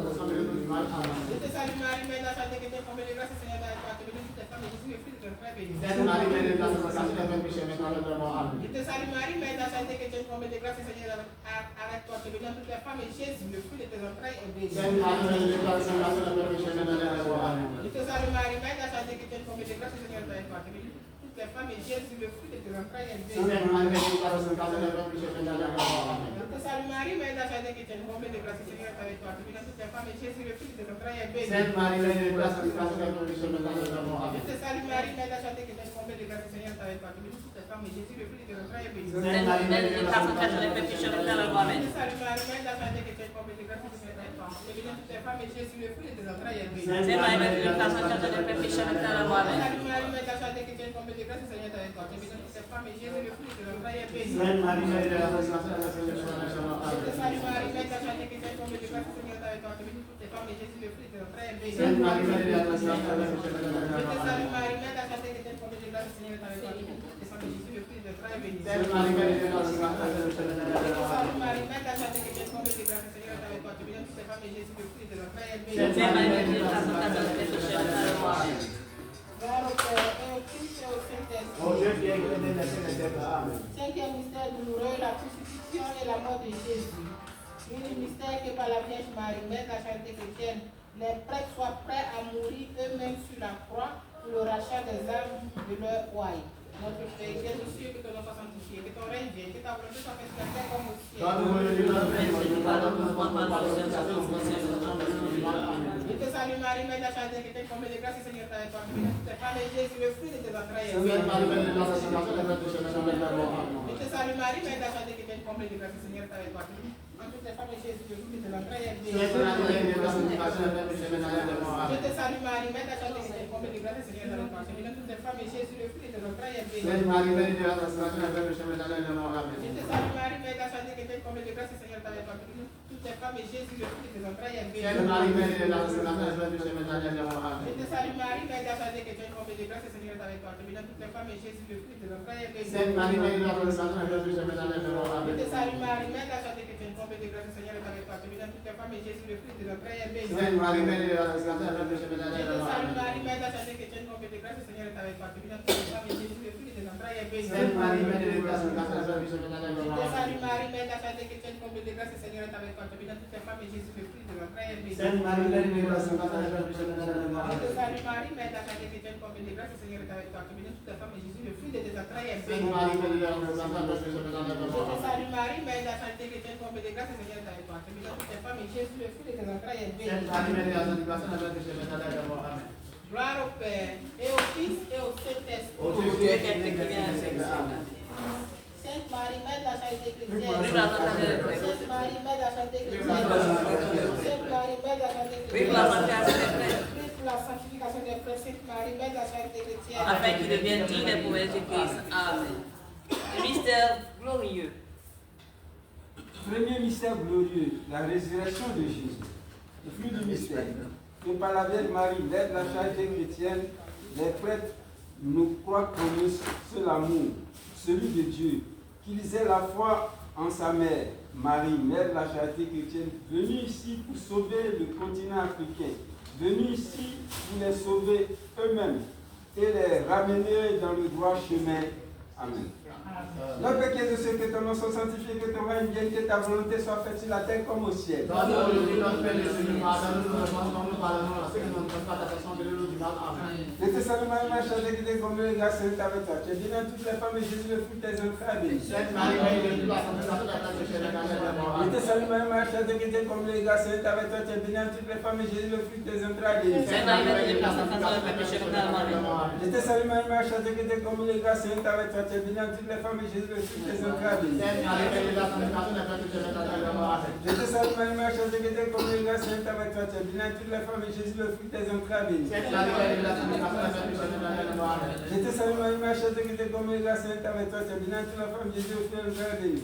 Speaker 6: Je te salue Marie, Mère de la charité chrétienne, comblée de grâce, le Seigneur est avec toi. Tu es bénie entre toutes les femmes et Jésus, le fruit de ton frère béni. Je te salue Marie, Mère de la charité chrétienne, comblée de grâce, le Seigneur est avec toi. Tu es bénie entre toutes les femmes et Jésus, le fruit de tes entrailles est béni. Je te salue Marie, Mère de la charité chrétienne, comblée de grâce, le Seigneur est avec toi. Tu es bénie entre toutes les femmes et Jésus, le fruit de tes entrailles est béni. Je te salue Marie, Mère de la charité chrétienne, comblée de grâce, le Seigneur est avec toi. Tu es bénie entre toutes les femmes et Jésus, le fruit de tes entrailles est béni. Je te salue Marie, Mère de la charité chrétienne, comblée de grâce, le Seigneur est avec toi. Tu es bénie entre toutes les femmes et Jésus, le fruit de tes entrailles est béni.
Speaker 1: Sainte Marie, Mère de Dieu, prie pour nous pécheurs, maintenant et à l'heure de notre mort.
Speaker 6: Je te salue Marie, Mère de la charité chrétienne, comblée de grâce, le Seigneur est avec toi. Tu es bénie entre toutes les femmes et Jésus, le fruit de tes entrailles est béni.
Speaker 1: Sainte Marie, Mère de Dieu, prie pour nous pécheurs, maintenant et à l'heure de notre mort.
Speaker 6: Salut Marie, Mère de la charité chrétienne, comblée de grâce, le Seigneur est avec toi. Tu es bénie entre toutes les femmes et Jésus, le fruit de tes entrailles est béni. Je te salue Marie, Mère de la charité chrétienne, comblée de grâce, le Seigneur est avec toi. Tu es bénie entre toutes les femmes et Jésus, le fruit de tes entrailles est béni. Je te salue Marie, Mère de la charité chrétienne, comblée de grâce, le Seigneur est avec toi. Tu es bénie entre toutes les femmes et Jésus, le fruit de tes entrailles est béni. Je te salue Marie, Mère de la charité chrétienne, comblée de grâce, le Seigneur est avec toi. Tu es bénie entre toutes les femmes et Jésus, le fruit de tes entrailles est béni.
Speaker 1: Sainte Marie, Mère de Dieu, prie pour nous pécheurs, maintenant et à l'heure de notre mort.
Speaker 6: Gloire au Père et au Fils et au Saint-Esprit. Cinquième mystère douloureux, la crucifixion et la mort de Jésus. Le mystère que par la Vierge Marie, Mère de la charité chrétienne, les prêtres soient prêts à mourir eux-mêmes sur la croix pour le rachat des âmes de leur roi. Notre Père, qui es aux cieux, que ton nom soit péchés, que ton règne vienne, que ta volonté soit faite sur la terre comme au ciel. Je te salue Marie, Mère de la charité, que tu es comblée de grâce, le Seigneur est avec toi. Tu bénis toutes les femmes et Jésus, le fruit de tes entrailles, est béni. Je te salue Marie, Mère de la charité, que tu es comblée de grâce, le Seigneur est avec toi. Tu bénis toutes les femmes et Jésus, le fruit de tes entrailles, est béni. Je te salue Marie, Mère de la charité, que tu es comblée de grâce, le Seigneur est avec toi. Tu bénis toutes les femmes et Jésus, le fruit de tes entrailles, est béni. Je te salue Marie, Mère de la charité, que tu es comblée de grâce, le Seigneur est avec toi. Tu bénis toutes les femmes et Jésus, le fruit de tes entrailles, est béni. Je te salue Marie, Mère de la charité, que tu es comblée de grâce, le Seigneur est avec toi. Tu bénis toutes les femmes et Jésus, le fruit de tes entrailles, est béni. Je te salue Marie, Mère de la charité, que tu es comblée de grâce, le Seigneur est avec toi. Tu bénis toutes les femmes et Jésus, le fruit de tes entrailles, est béni. Je te salue Marie, Mère de la charité, que tu es comblée de grâce, le Seigneur est avec toi. Tu bénis toutes les femmes et Jésus, le fruit de tes entrailles, est béni. Je te salue Marie, Mère de la charité, que tu es comblée de grâce, le Seigneur est avec toi. Tu bénis toutes les femmes et Jésus, le fruit de tes entrailles, est béni. Je te salue Marie, Mère de la charité, que tu es comblée de grâce, le Seigneur est avec toi. Tu bénis toutes les femmes et Jésus, le fruit de tes entrailles, est béni. Je te salue Marie, Mère de la charité, que tu es comblée de grâce, le Seigneur est avec toi. Tu bénis toutes les femmes et Jésus, le fruit de tes entrailles, est béni. Gloire au Père, et au Fils, et au Saint-Esprit. Sainte Marie, Mère de la charité chrétienne. Sainte Marie, Mère de la charité chrétienne. Sainte Marie, Mère de la charité chrétienne. Prie pour la sanctification des frères. Sainte Marie, Mère de la charité chrétienne.
Speaker 1: Afin qu'ils deviennent dignes des promesses du Christ. Amen. Le mystère glorieux.
Speaker 7: Premier mystère glorieux, la résurrection de Jésus. Le fruit du mystère. Que par la Vierge Marie, l'aide de la charité chrétienne, les prêtres nous croient comme le seul amour, celui de Dieu, qu'ils aient la foi en sa mère, Marie, mère de la charité chrétienne, venue ici pour sauver le continent africain, venue ici pour les sauver eux-mêmes et les ramener dans le droit chemin. Amen. Notre Père qui es de ceux que ton nom soit sanctifié, que ton règne vienne, que ta volonté soit faite sur la terre comme au ciel. Je te salue Marie, ma chère, qui t'es comblée de grâce, Seigneur est avec toi. Tu es bénie dans toutes les femmes et Jésus, le fruit de tes entrailles, béni. Je te salue Marie, ma chère, qui t'es comblée de grâce, Seigneur est avec toi. Tu es bénie dans toutes les femmes et Jésus, le fruit de tes entrailles, béni. Je te salue Marie, ma chère, qui t'es comblée de grâce, Seigneur est avec toi. Tu es bénie dans toutes les femmes et Jésus, le fruit de tes entrailles, béni. Je te salue Marie, ma chère, qui t'es comblée de grâce, Seigneur est avec toi. Tu es bénie dans toutes les femmes et Jésus, le fruit de tes entrailles, béni. Je te salue Marie, ma chère, qui t'es comblée de grâce, Seigneur est avec toi. Tu es bénie dans toutes les femmes, Jésus, le fruit de tes entrailles, béni.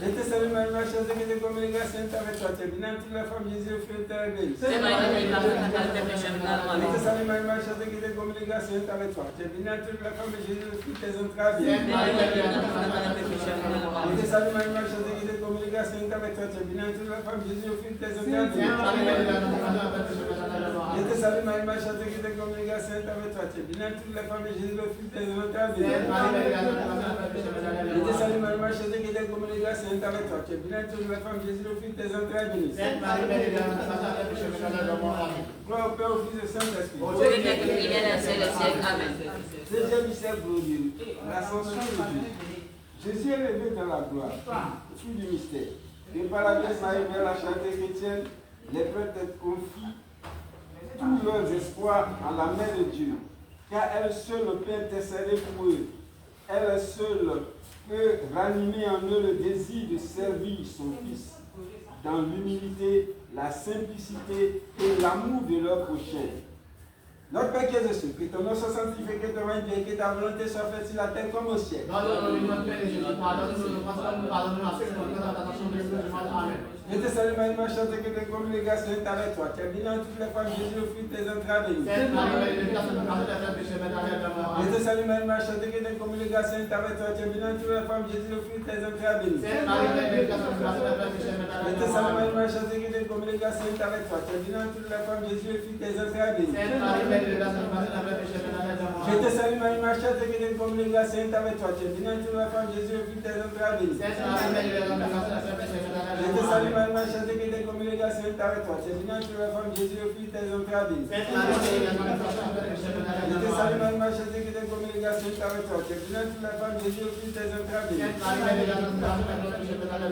Speaker 7: Je te salue Marie, ma chère, qui t'es comblée de grâce, Seigneur est avec toi. Tu es bénie dans toutes les femmes, Jésus, le fruit de tes entrailles, béni. Je te salue Marie, ma chère, qui t'es comblée de grâce, Seigneur est avec toi. Tu es bénie dans toutes les femmes, Jésus, le fruit de tes entrailles, béni. Je te salue Marie, ma chère, qui t'es comblée de grâce, Seigneur est avec toi. Tu es bénie dans toutes les femmes, Jésus, le fruit de tes entrailles, béni. Je te salue Marie, ma chère, qui t'es comblée de grâce, Seigneur est avec toi. Tu es bénie dans toutes les femmes, Jésus, le fruit de tes entrailles, béni. Je te salue Marie, ma chère, qui t'es comblée de grâce, Seigneur est avec toi. Tu es bénie dans toutes les femmes, Jésus, le fruit de tes entrailles, béni. Gloire au Père, au Fils et au Saint-Esprit. Deuxième mystère glorieux, l'ascension de Jésus. Jésus est levé dans la gloire, fruit du mystère. Et par la Vierge Marie, mère de la charité chrétienne, les prêtres confient tous leurs espoirs en la main de Dieu, car elle seule peut intercéder pour eux. Elle seule peut ranimer en eux le désir de servir son Fils dans l'humilité, la simplicité et l'amour de leur prochain. Notre Père qui es de ceux, que ton nom soit sanctifié, que ton règne vienne, que ta volonté soit faite sur la terre comme au ciel. Je te salue Marie, ma chère, que tes congrégations est avec toi. Tu es bénie dans toutes les femmes, Jésus, le fruit de tes entrailles, béni. Je te salue Marie, ma chère, que tes congrégations est avec toi. Tu es bénie dans toutes les femmes, Jésus, le fruit de tes entrailles, béni. Je te salue Marie, ma chère, que tes congrégations est avec toi. Tu es bénie dans toutes les femmes, Jésus, le fruit de tes entrailles, béni. Je te salue Marie, ma chère, que tes congrégations est avec toi. Tu es bénie dans toutes les femmes, Jésus, le fruit de tes entrailles, béni. Je te salue Marie, ma chère, que tes congrégations est avec toi. Tu es bénie dans toutes les femmes, Jésus, le fruit de tes entrailles, béni. Je te salue Marie, ma chère, que tes congrégations les gars, c'est avec toi. Tu es bénie entre les femmes, Jésus, le fruit de tes entrailles, béni. Je te salue Marie, ma chère, qui t'es comme les gars, c'est avec toi. Tu es bénie entre les femmes, Jésus, le fruit de tes entrailles, béni.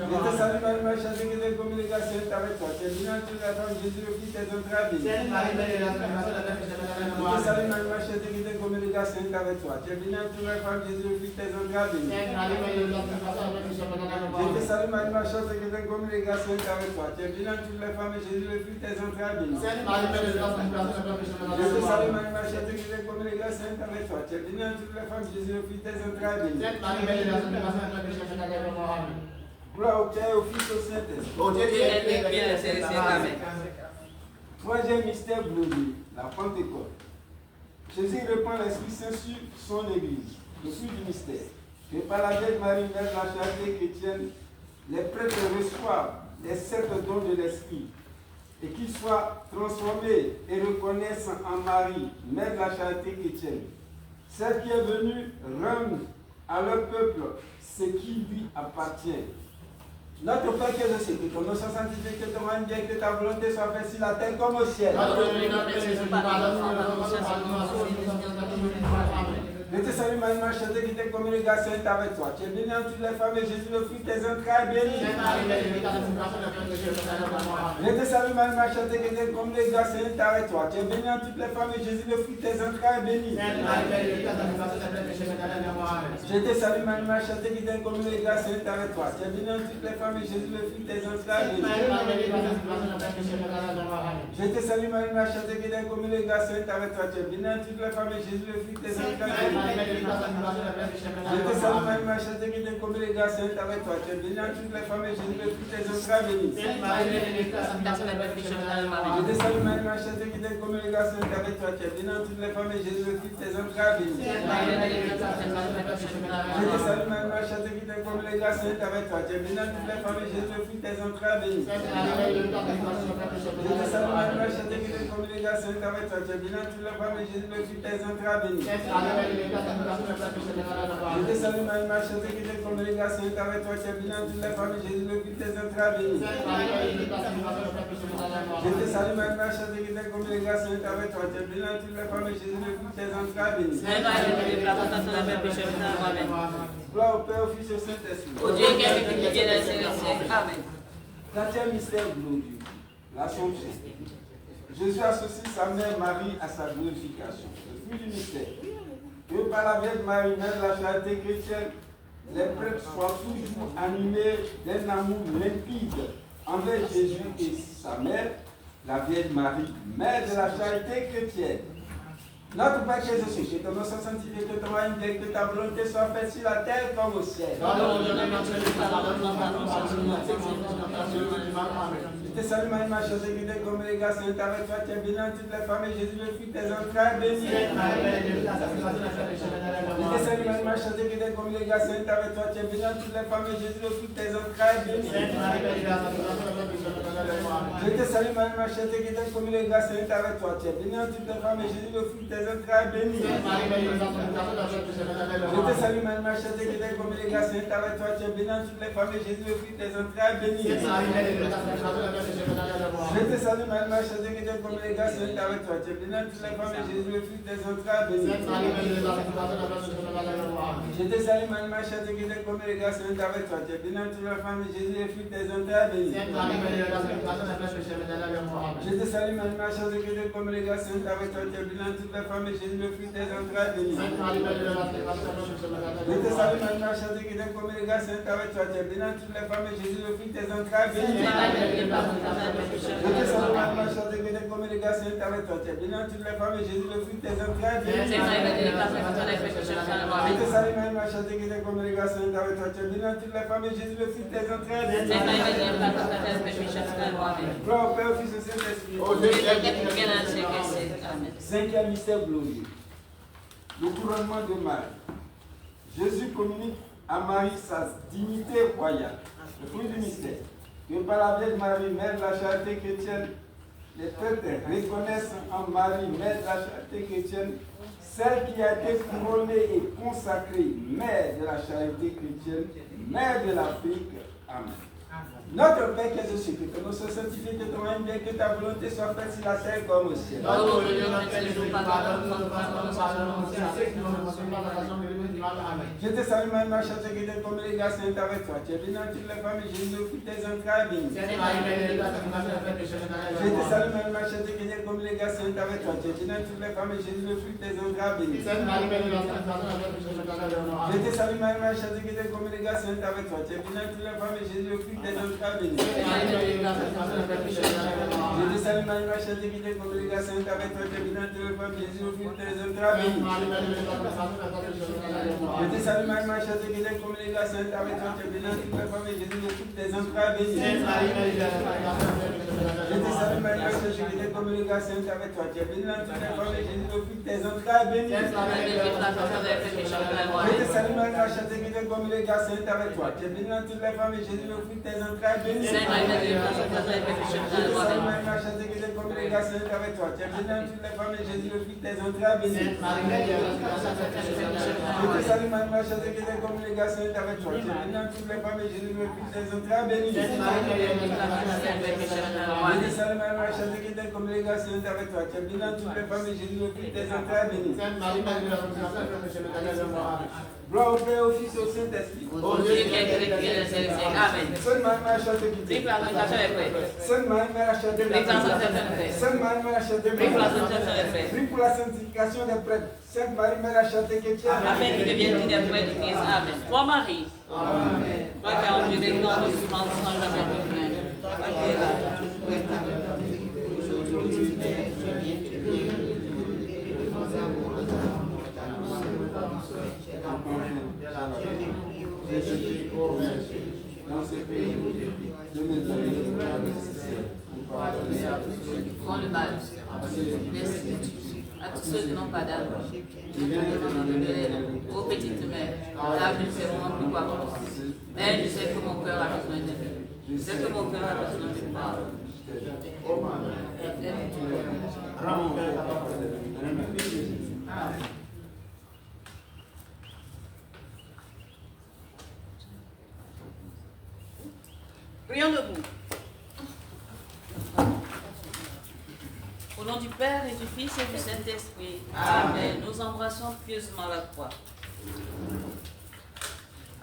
Speaker 7: Je te salue Marie, ma chère, qui t'es comme les gars, c'est avec toi. Tu es bénie entre les femmes, Jésus, le fruit de tes entrailles, béni. Je te salue Marie, ma chère, qui t'es comme les gars, c'est avec toi. Tu es bénie entre les femmes, Jésus, le fruit de tes entrailles, béni. Je te salue Marie, ma chère, qui t'es comme les gars, c'est avec toi. Tu es bénie entre les femmes, Jésus, le fruit de tes entrailles, béni. Je te salue Marie, ma chère, qui t'es comme les gars, c'est avec toi. Tu es bénie entre les femmes, Jésus, le fruit de tes entrailles, béni. Gloire au Père, au Fils, au Saint-Esprit. Troisième mystère glorieux, la Pentecôte. Jésus reprend l'Esprit Saint sur son Église. Le fruit du mystère. Que par la Vierge Marie, mère de la charité chrétienne, les prêtres reçoivent les 7 dons de l'Esprit et qu'ils soient transformés et reconnaissent en Marie, mère de la charité chrétienne, celle qui est venue rendre à leur peuple ce qui lui appartient. Notre Père qui est aux cieux, que ton nom soit sanctifié, que ton règne vienne, que ta volonté soit faite sur la terre comme au ciel. Je te salue Marie, ma chère, qui t'es comme les gars, c'est avec toi. Tu es bénie entre toutes les femmes et Jésus, le fruit de tes entrailles, béni. Je te salue Marie, ma chère, qui t'es comme les gars, c'est avec toi. Tu es bénie entre toutes les femmes et Jésus, le fruit de tes entrailles, béni. Je te salue Marie, ma chère, qui t'es comme les gars, c'est avec toi. Tu es bénie entre toutes les femmes et Jésus, le fruit de tes entrailles, béni. Je te salue Marie, ma chère, qui t'es comme les gars, c'est avec toi. Tu es bénie entre toutes les femmes et Jésus, le fruit de tes entrailles, béni. Je te salue Marie, ma chère, qui t'es comme les gars, c'est avec toi. Tu es bénie entre toutes les femmes et Jésus, le fruit de tes entrailles, béni. Je te salue Marie, ma chère, qui t'es comme les gars, c'est avec toi. Tu es bénie entre toutes les femmes et Jésus, le fruit de tes entrailles, béni. Je te salue Marie, ma chère, qui t'es comme les gars, c'est avec toi. Tu es bénie entre toutes les femmes et Jésus, le fruit de tes entrailles, béni. Je te salue Marie, ma chère, qui t'es comme les gars, c'est avec toi. Tu es bénie entre toutes les femmes et Jésus, le fruit de tes entrailles, béni. Je te salue Marie, ma chère, qui t'es comme les gars, c'est avec toi. Tu es bénie entre toutes les femmes et Jésus, le fruit de tes entrailles, béni. Je te salue Marie, ma chère, qui t'es comme les gars, c'est avec toi. Tu es bénie entre toutes les femmes et Jésus, le fruit de tes entrailles, béni. Gloire au Père, au Fils et au Saint-Esprit. Quatrième mystère glorieux, l'Assomption. Jésus associe sa mère Marie à sa glorification. Le fruit du mystère. Que par la Vierge Marie, mère de la charité chrétienne, les prêtres soient toujours animés d'un amour limpide envers Jésus et sa mère, la Vierge Marie, mère de la charité chrétienne. Notre Père qui es aux cieux, que ton nom soit sanctifié, que ton règne vienne, que ta volonté soit faite sur la terre comme au ciel. Je te salue Marie, ma chère, qui t'es comme les gars, c'est avec toi. Tu es bénie entre toutes les femmes et Jésus, le fruit de tes entrailles, béni. Je te salue Marie, ma chère, qui t'es comme les gars, c'est avec toi. Tu es bénie entre toutes les femmes et Jésus, le fruit de tes entrailles, béni. Je te salue Marie, ma chère, qui t'es comme les gars, c'est avec toi. Tu es bénie entre toutes les femmes et Jésus, le fruit de tes entrailles, béni. Je te salue Marie, ma chère, qui t'es comme les gars, c'est avec toi. Tu es bénie entre toutes les femmes et Jésus, le fruit de tes entrailles, béni. Je te salue Marie, ma chère, qui t'es comme les gars, c'est avec toi. Tu es bénie entre toutes les femmes et Jésus, le fruit de tes entrailles, béni. Je te salue Marie, ma chère, qui t'es comme les gars, c'est avec toi. Tu es bénie entre toutes les femmes et Jésus, le fruit de tes entrailles, béni. Je te salue Marie, ma chère, qui t'es comme les gars, c'est avec toi. Tu es bénie entre toutes les femmes et Jésus, le fruit de tes entrailles, béni. Je te salue Marie, ma chère, qui t'es comme les gars, c'est avec toi. Tu es bénie entre toutes les femmes et Jésus, le fruit de tes entrailles, béni. Je te salue Marie, ma chère, qui t'es comme les gars, c'est avec toi. Tu es bénie entre toutes les femmes et Jésus, le fruit de tes entrailles, béni. Je te salue Marie, ma chère, qui t'es comme les gars, c'est avec toi. Tu es bénie entre toutes les femmes et Jésus, le fruit de tes entrailles, béni. Gloire au Père, au Fils et au Saint-Esprit. Cinquième mystère glorieux, le couronnement de Marie. Jésus communique à Marie sa dignité royale. Le fruit du mystère. Que par la Vierge Marie, mère de la charité chrétienne, les prêtres reconnaissent en Marie, mère de la charité chrétienne, celle qui a été couronnée et consacrée, mère de la charité chrétienne, mère de l'Afrique. Amen. Notre Père qui es aux cieux, que ton nom soit sanctifié, que ton règne vienne, que ta volonté soit faite sur la terre comme au ciel. Je te salue Marie, ma chère, qui est comme les gars saints avec toi. Tu es bénie dans toutes les femmes et Jésus, le fruit de tes entrailles, béni. Je te salue Marie, ma chère, qui est comme les gars saints avec toi. Tu es bénie dans toutes les femmes et Jésus, le fruit de tes entrailles, béni. Je te salue Marie, ma chère, qui est comme les gars saints avec toi. Tu es bénie dans toutes les femmes et Jésus, le fruit de tes entrailles, béni. Je te salue Marie, ma chère, qui est comme les gars saints avec toi. Tu es bénie dans toutes les femmes et Jésus, le fruit de tes entrailles, béni. Je te salue Marie, ma chère, qui est comme les gars saints avec toi. Tu es bénie dans toutes les femmes et Jésus, le fruit de tes entrailles, béni. Je te salue Marie, ma chère, qui est comme les gars saints avec toi. Tu es bénie dans toutes les femmes et Jésus, le fruit de tes entrailles, béni. Je te salue Marie, ma chère, qui est comme les gars saints avec toi. Tu es bénie dans toutes les femmes et Jésus, le fruit de tes entrailles, béni. Je te salue Marie, ma chère, qui est comme les gars saints avec toi. Tu es bénie dans toutes les femmes et Jésus, le fruit de tes entrailles, béni. Je te salue Marie, ma chère, qui est comme les gars saints avec toi. Tu es bénie dans toutes les femmes et Jésus, le fruit de tes entrailles, béni. Je te salue Marie, ma chère, qui est comme les gars saints avec toi. Tu es bénie dans toutes les femmes et Jésus, le fruit de tes entrailles, béni. Gloire au Père, au Fils et au Saint-Esprit.
Speaker 1: Amen.
Speaker 7: Sainte Marie, Mère chantée qui t'aime. Sainte Marie, Mère chantée qui t'aime. Sainte Marie, Mère chantée qui t'aime. Prie pour la sanctification des prêtres. Sainte Marie, Mère chantée qui t'aime.
Speaker 1: Amen. Qui deviennent des prêtres de l'Église. Amen. Toi, Marie. Amen. Toi qui as enlevé les corps de souvent sans jamais revenir.
Speaker 7: Dans ce pays où tu vis, de nous donner le pain nécessaire pour pardonner à tous ceux qui font le mal,
Speaker 1: À tous ceux qui n'ont pas d'âme, aux petites mères, l'âme ne sait vraiment plus quoi penser. Mais je sais que mon cœur a besoin de lui. Je sais que mon cœur a besoin de pardon. Prions debout. Au nom du Père et du Fils et du Saint-Esprit. Amen. Nous embrassons pieusement la croix.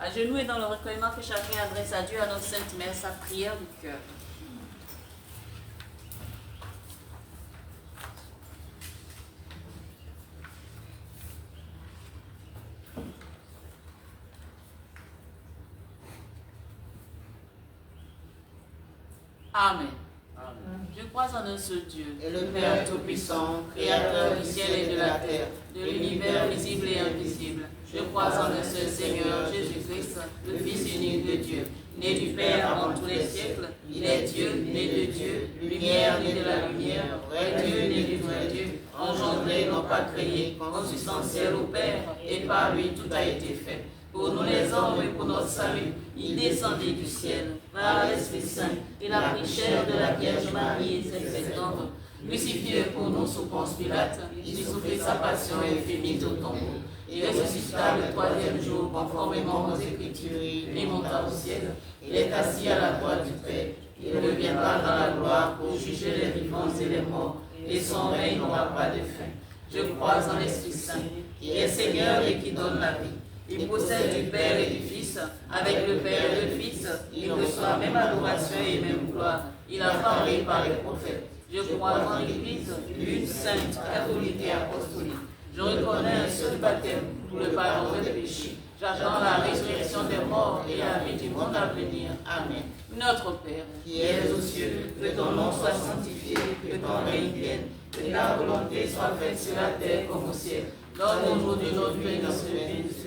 Speaker 1: À genoux et dans le recueillement que chacun adresse à Dieu, à notre Sainte Mère, sa prière du cœur. Amen. Je crois en un seul Dieu,
Speaker 6: Et le Père Tout-Puissant, Créateur du ciel et de la terre,
Speaker 1: de l'univers visible et invisible. Je crois en un seul Seigneur, Jésus-Christ, le Fils unique de Dieu, né du Père avant tous les siècles. Il est Dieu, né de Dieu, lumière, né de la lumière, vrai Dieu, né du vrai Dieu, engendré, non pas créé, consubstantiel au Père, et par lui tout a été fait. Pour nous les hommes et pour notre salut, il descendit du ciel, par l'Esprit Saint, il a pris chair de la Vierge Marie et s'est fait homme. Crucifié pour nous sous Ponce Pilate, il souffrit sa passion et fut mis au tombeau. Il ressuscita le troisième jour, conformément aux Écritures, et monta au ciel. Il est assis à la droite du Père. Il reviendra dans la gloire pour juger les vivants et les morts, et son règne n'aura pas de fin. Je crois en l'Esprit Saint, qui est Seigneur et qui donne la vie. Il possède du Père et du Fils, avec le Père et le Fils, il reçoit même adoration et même gloire. Il a parlé par les prophètes. Je crois en l'Église, une sainte, catholique et apostolique. Je reconnais un seul baptême pour le pardon des péchés. J'attends la résurrection des morts et la vie du monde à venir. Amen. Notre Père, qui es aux cieux, que ton nom soit sanctifié, que ton règne vienne, que ta volonté soit faite sur la terre comme au ciel. Donne aujourd'hui notre pain de ce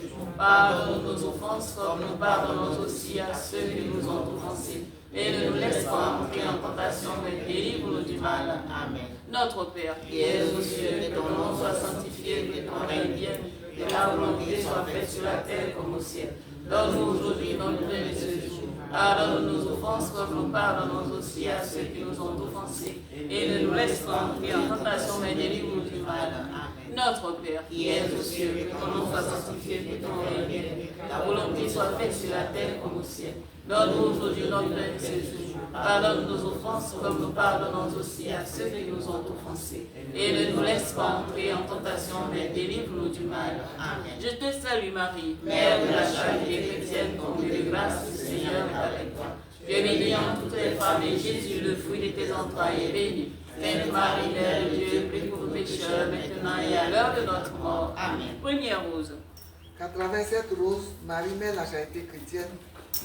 Speaker 1: jour. Pardonne nos offenses comme nous pardonnons aussi à ceux qui nous ont offensés. Et ne nous laisse pas entrer en tentation, mais délivre-nous du mal. Amen. Notre Père, qui es aux cieux, que ton nom soit sanctifié, que ton règne vienne, que ta volonté soit faite sur la terre comme au ciel. Donne-nous aujourd'hui notre pain de ce jour. Pardonne nos offenses comme nous pardonnons aussi à ceux qui nous ont offensés. Et ne nous laisse pas entrer en tentation, mais délivre-nous du mal. Amen. Notre Père, qui es aux cieux, que ton nom soit sanctifié, que ton règne vienne, ta volonté soit faite sur la terre comme au ciel. Donne-nous aujourd'hui notre pain de ce jour. Pardonne nos offenses comme nous pardonnons aussi à ceux qui nous ont offensés. Et ne nous laisse pas entrer en tentation, mais délivre-nous du mal. Amen. Je te salue Marie, Mère de la charité chrétienne, comblée de grâce, le Seigneur est avec toi. Tu es bénie entre toutes les femmes, et Jésus, le fruit de tes entrailles, est béni. Sainte Marie, Mère de Dieu, prie pour nous pécheurs, maintenant et à l'heure de notre mort. Amen. Première rose.
Speaker 3: Qu'à travers cette rose, Marie, Mère de la charité chrétienne,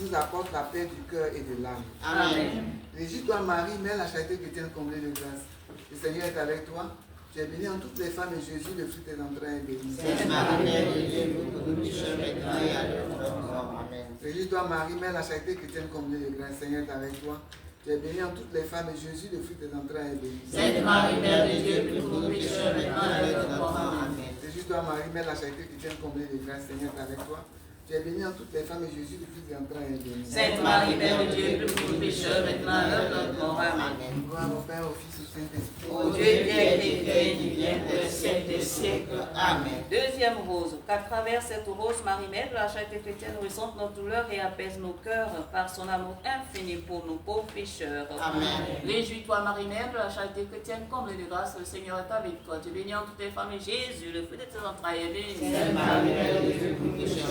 Speaker 3: nous apporte la paix du cœur et de l'âme.
Speaker 1: Amen.
Speaker 3: Régis-toi Marie, Mère de la charité chrétienne comblée de grâce. Le Seigneur est avec toi. Tu es bénie en toutes les femmes, et Jésus, le fruit de tes entrailles, est béni.
Speaker 1: Sainte Marie, Mère de Dieu, prie pour nous pécheurs, maintenant et à l'heure de notre mort. Amen.
Speaker 3: Régis-toi Marie, Mère de la charité chrétienne comblée de grâce. Le Seigneur est avec toi. Tu es bénie en toutes les femmes, et Jésus, le fruit de tes entrailles, est béni.
Speaker 1: Sainte Marie, Mère de Dieu, prie pour nous pécheurs, maintenant et à l'heure de notre mort. Amen.
Speaker 3: Régis-toi Marie, Mère de la charité chrétienne comblée de grâce. Le Seigneur est avec toi. Tu es bénie en toutes les femmes, et Jésus, le fruit de tes entrailles, est béni.
Speaker 1: Sainte Marie, Mère de Dieu, prie pour nous pécheurs, maintenant et à l'heure de notre mort. Amen.
Speaker 3: Gloire au Père, au Fils, au Saint-Esprit.
Speaker 1: Ô Dieu qui est éternel, qui vient pour le siècle des siècles. Amen. Deuxième rose. Qu'à travers cette rose, Marie, Mère de la charité chrétienne, ressente notre douleur et apaise nos cœurs par son amour infini pour nos pauvres pécheurs. Amen. Réjouis-toi, Marie, Mère de la charité chrétienne, comblée de grâce, le Seigneur est avec toi. Tu es bénie en toutes les femmes, et Jésus, le fruit de tes entrailles, est béni.
Speaker 4: Sainte Marie, Mère de Dieu, pour nous pécheurs,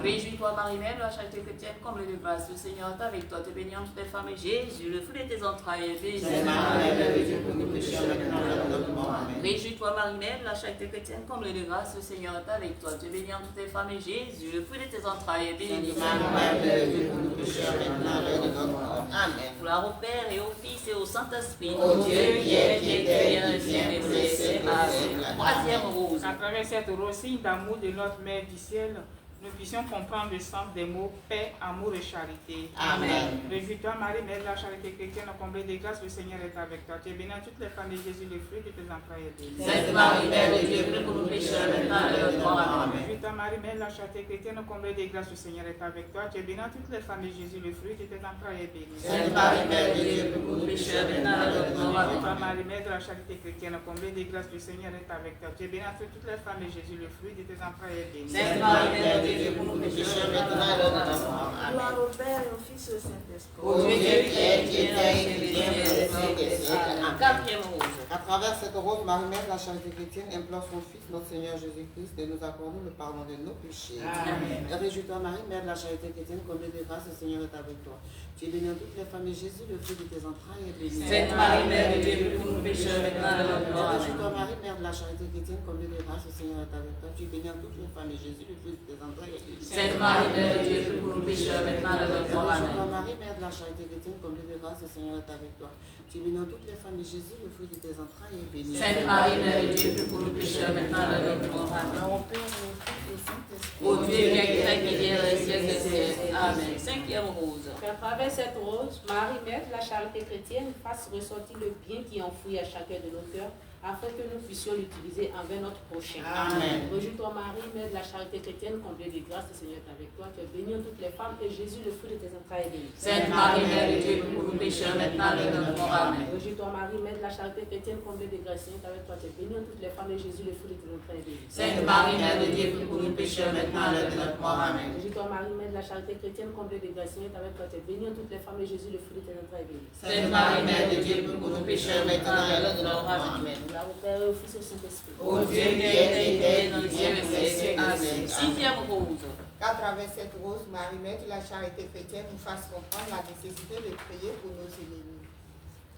Speaker 1: Réjouis-toi, Marie-Mère de la charité chrétienne, comblée de grâce, le Seigneur est avec toi. Tu es bénie entre les femmes, et Jésus, le fruit de tes entrailles, est béni.
Speaker 4: Sainte Marie, Mère de Dieu, pour nous pécheurs, maintenant et à l'heure de notre mort. Amen.
Speaker 1: Réjouis-toi, Marie-Mère de la charité chrétienne, comblée de grâce, le Seigneur est avec toi. Tu es bénie entre les femmes, et Jésus, le fruit de tes entrailles, est béni.
Speaker 4: Sainte Marie, Mère de Dieu, pour nous pécheurs, maintenant et à l'heure de notre mort.
Speaker 1: Amen. Gloire au Père et au Fils et au Saint-Esprit.
Speaker 4: Ô Dieu qui est éternel,
Speaker 1: et vient pour les siècles. Amen. Troisième rose.
Speaker 5: À travers cette rose, signe d'amour de notre Mère du ciel, nous puissions comprendre le sens des mots paix, amour et charité.
Speaker 1: Amen.
Speaker 5: Réjouis-toi, Marie, Mère de la charité chrétienne, comblée de grâce, le Seigneur est avec toi. Tu es bénie en toutes les femmes, et Jésus, le fruit de tes entrailles, est béni.
Speaker 1: Sainte Marie, Mère de Dieu, prie pour nous pécheurs, maintenant et à l'heure de notre mort. Amen.
Speaker 5: Réjouis-toi, Marie, Mère de la charité chrétienne, comblée de grâce, le Seigneur est avec toi. Tu es bénie en toutes les femmes, et Jésus, le fruit de tes entrailles, est béni.
Speaker 1: Sainte Marie, Mère de Dieu, prie pour nous pécheurs, maintenant et à l'heure de notre mort.
Speaker 5: Réjouis-toi,
Speaker 1: Amen.
Speaker 5: Marie, Mère de la charité chrétienne, comblée de grâce, le Seigneur est avec toi. Tu es bénie entre toutes les femmes, et Jésus, le fruit de tes entrailles, est béni.
Speaker 1: Sainte Marie, Mère de Dieu, pour nous pécheurs, maintenant et à l'heure de notre mort. Amen.
Speaker 6: Gloire au Père et au Fils et au Saint-Esprit.
Speaker 1: Ô Dieu qui est éternel, qui vient pour les siècles des siècles. Amen. Quatrième rose.
Speaker 4: À travers cette rose, Marie-Mère de la charité chrétienne implore son Fils, notre Seigneur Jésus-Christ, de nous accorder le pardon de nos péchés.
Speaker 1: Amen.
Speaker 4: Réjouis-toi, Marie, Mère de la charité chrétienne, comblée de grâce, le Seigneur est avec toi. Tu es bénie en toutes les femmes, et Jésus, le fruit de tes entrailles, est béni.
Speaker 1: Sainte Marie, Mère de Dieu, prie pour nous pécheurs, maintenant et à l'heure de notre mort.
Speaker 4: Réjouis-toi,
Speaker 1: Amen.
Speaker 4: Marie, Mère de la charité chrétienne, comblée de grâce, le Seigneur est avec toi. Tu es bénie en toutes les femmes, et Jésus, le fruit de tes entrailles, est béni.
Speaker 1: Sainte Marie, Mère de Dieu, prie pour nous pécheurs, maintenant et à l'heure de notre mort.
Speaker 4: Réjouis-toi,
Speaker 1: Amen.
Speaker 4: Marie, Mère de la charité chrétienne, comblée de grâce, le Seigneur est avec toi. Tu es bénie en toutes les femmes, et Jésus, le fruit de tes entrailles, est béni.
Speaker 1: Sainte Marie, Mère de Dieu, prie pour nous pécheurs, maintenant et à l'heure de notre mort. Amen.
Speaker 4: Au Père et au Fils et au Saint-Esprit.
Speaker 1: Ô Dieu qui est éternel, qui vient pour les siècles des siècles. Amen. Cinquième rose.
Speaker 8: Qu'à travers cette rose, Marie, Mère de la charité chrétienne, fasse ressortir le bien qui est enfoui à chacun de nos cœurs, afin que nous puissions l'utiliser envers notre prochain.
Speaker 1: Amen.
Speaker 8: Réjouis-toi, Marie, Mère de la charité chrétienne, comblée de grâce, le Seigneur est avec toi. Tu es bénie en toutes les femmes, et Jésus, le fruit de tes entrailles, est béni.
Speaker 1: Sainte Marie, Mère de Dieu, prie pour nous pécheurs, maintenant et à l'heure de notre mort. Amen.
Speaker 8: Réjouis-toi, Marie, Mère de la charité chrétienne, comblée de grâce, le Seigneur est avec toi. Tu es bénie en toutes les femmes, et Jésus, le fruit de tes entrailles, est béni.
Speaker 1: Sainte Marie, Mère de Dieu, prie pour nous pécheurs, maintenant et à l'heure de notre mort. Amen.
Speaker 8: Réjouis-toi, Marie, Mère de la charité chrétienne, comblée de grâce, le Seigneur est avec toi. Tu es bénie en toutes les femmes, et Jésus, le fruit de tes entrailles, est béni.
Speaker 1: Sainte Marie, Mère de Dieu, prie pour nous pécheurs, maintenant et à l'heure de notre mort. Amen.
Speaker 8: Gloire au Père et au Fils et au Saint-Esprit.
Speaker 1: Ô Dieu qui est éternel, dans le ciel et des siècles. Amen. Sixième rose.
Speaker 9: Qu'à travers cette rose, Marie, Mère de la charité chrétienne, nous fasse comprendre la nécessité de prier pour nos ennemis,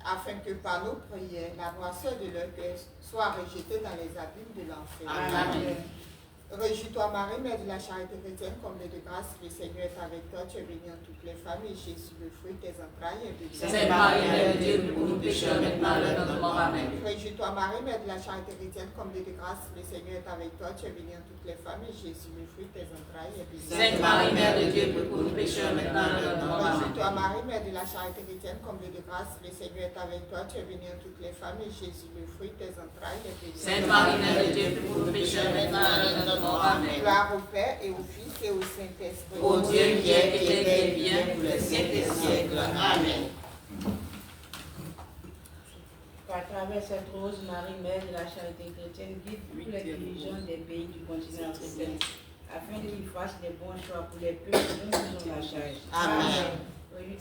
Speaker 9: afin que par nos prières, la noirceur de leur cœur soit rejetée dans les abîmes de l'enfer.
Speaker 1: Amen.
Speaker 9: Réjouis-toi, Marie, Mère de la charité chrétienne, comblée de grâce, le Seigneur est avec toi. Tu es bénie en toutes les femmes, et Jésus, le fruit de tes entrailles, est béni.
Speaker 1: Sainte Marie, Mère de Dieu, prie pour nous pécheurs, maintenant et à l'heure de notre mort. Amen.
Speaker 9: Réjouis-toi, Marie, Mère de la charité chrétienne, comblée de grâce, le Seigneur est avec toi. Tu es bénie en toutes les femmes, et Jésus, le fruit de tes entrailles, est béni.
Speaker 1: Sainte Marie, Mère de Dieu, prie pour nous pécheurs, maintenant et à l'heure de notre mort. Amen.
Speaker 9: Réjouis-toi, Marie, Mère de la charité chrétienne, comblée de grâce, le Seigneur est avec toi. Tu es bénie en toutes les femmes, et Jésus, le fruit de tes entrailles, est béni.
Speaker 1: Sainte Marie, Mère de Dieu, prie pour nous pécheurs, maintenant et à l'heure de notre mort. Amen.
Speaker 9: Gloire au Père et au Fils et au Saint-Esprit.
Speaker 1: Ô Dieu qui est éternel, qui vient pour les siècles des siècles. Amen.
Speaker 6: Qu'à travers travers cette rose, Marie, Mère de la charité chrétienne, guide tous les dirigeants des pays du continent africain, afin qu'ils fassent des bons choix pour les peuples dont ils ont la charge.
Speaker 9: Amen.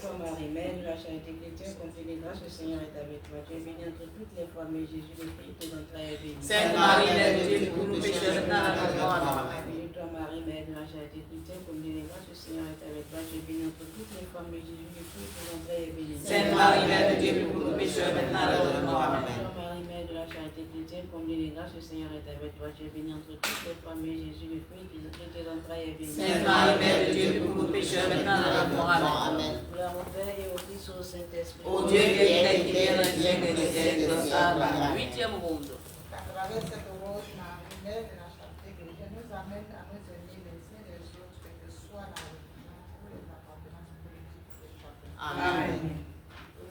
Speaker 6: Toi, Marie, Mère de la charité chrétienne, comblée de grâce, le Seigneur est avec toi. Tu es bénie entre toutes les femmes, et Jésus, le fruit de tes entrailles, est béni.
Speaker 1: Sainte Marie, Mère de Dieu, pour nous pécheurs, maintenant et à l'heure de notre mort.
Speaker 6: Toi, Marie, Mère de la charité chrétienne, comblée de grâce, le Seigneur est avec toi. Tu es bénie entre toutes les femmes, et Jésus, le fruit de tes entrailles, est béni.
Speaker 1: Sainte Marie, Mère de Dieu, pour nous pécheurs, maintenant et à l'heure de notre mort. Amen.
Speaker 6: Toi, Marie, Mère de la charité chrétienne, comblée de grâce, le Seigneur est avec toi. Tu es bénie entre toutes les femmes, et Jésus, le fruit de tes entrailles, est béni.
Speaker 1: Sainte Marie, Mère de Dieu, pour nous pécheurs, maintenant et à l'heure de notre mort. Amen.
Speaker 6: Gloire au Père et au Fils et au Saint-Esprit.
Speaker 1: Ô Dieu qui est qui vient dans le siècle des siècles. Amen. Huitième rose.
Speaker 9: À travers cette rose, Marie, Mère de la charité chrétienne, nous amène à nous aimer les uns les autres, quelle que soit la religion ou les appartenances politiques de chacun.
Speaker 1: Amen.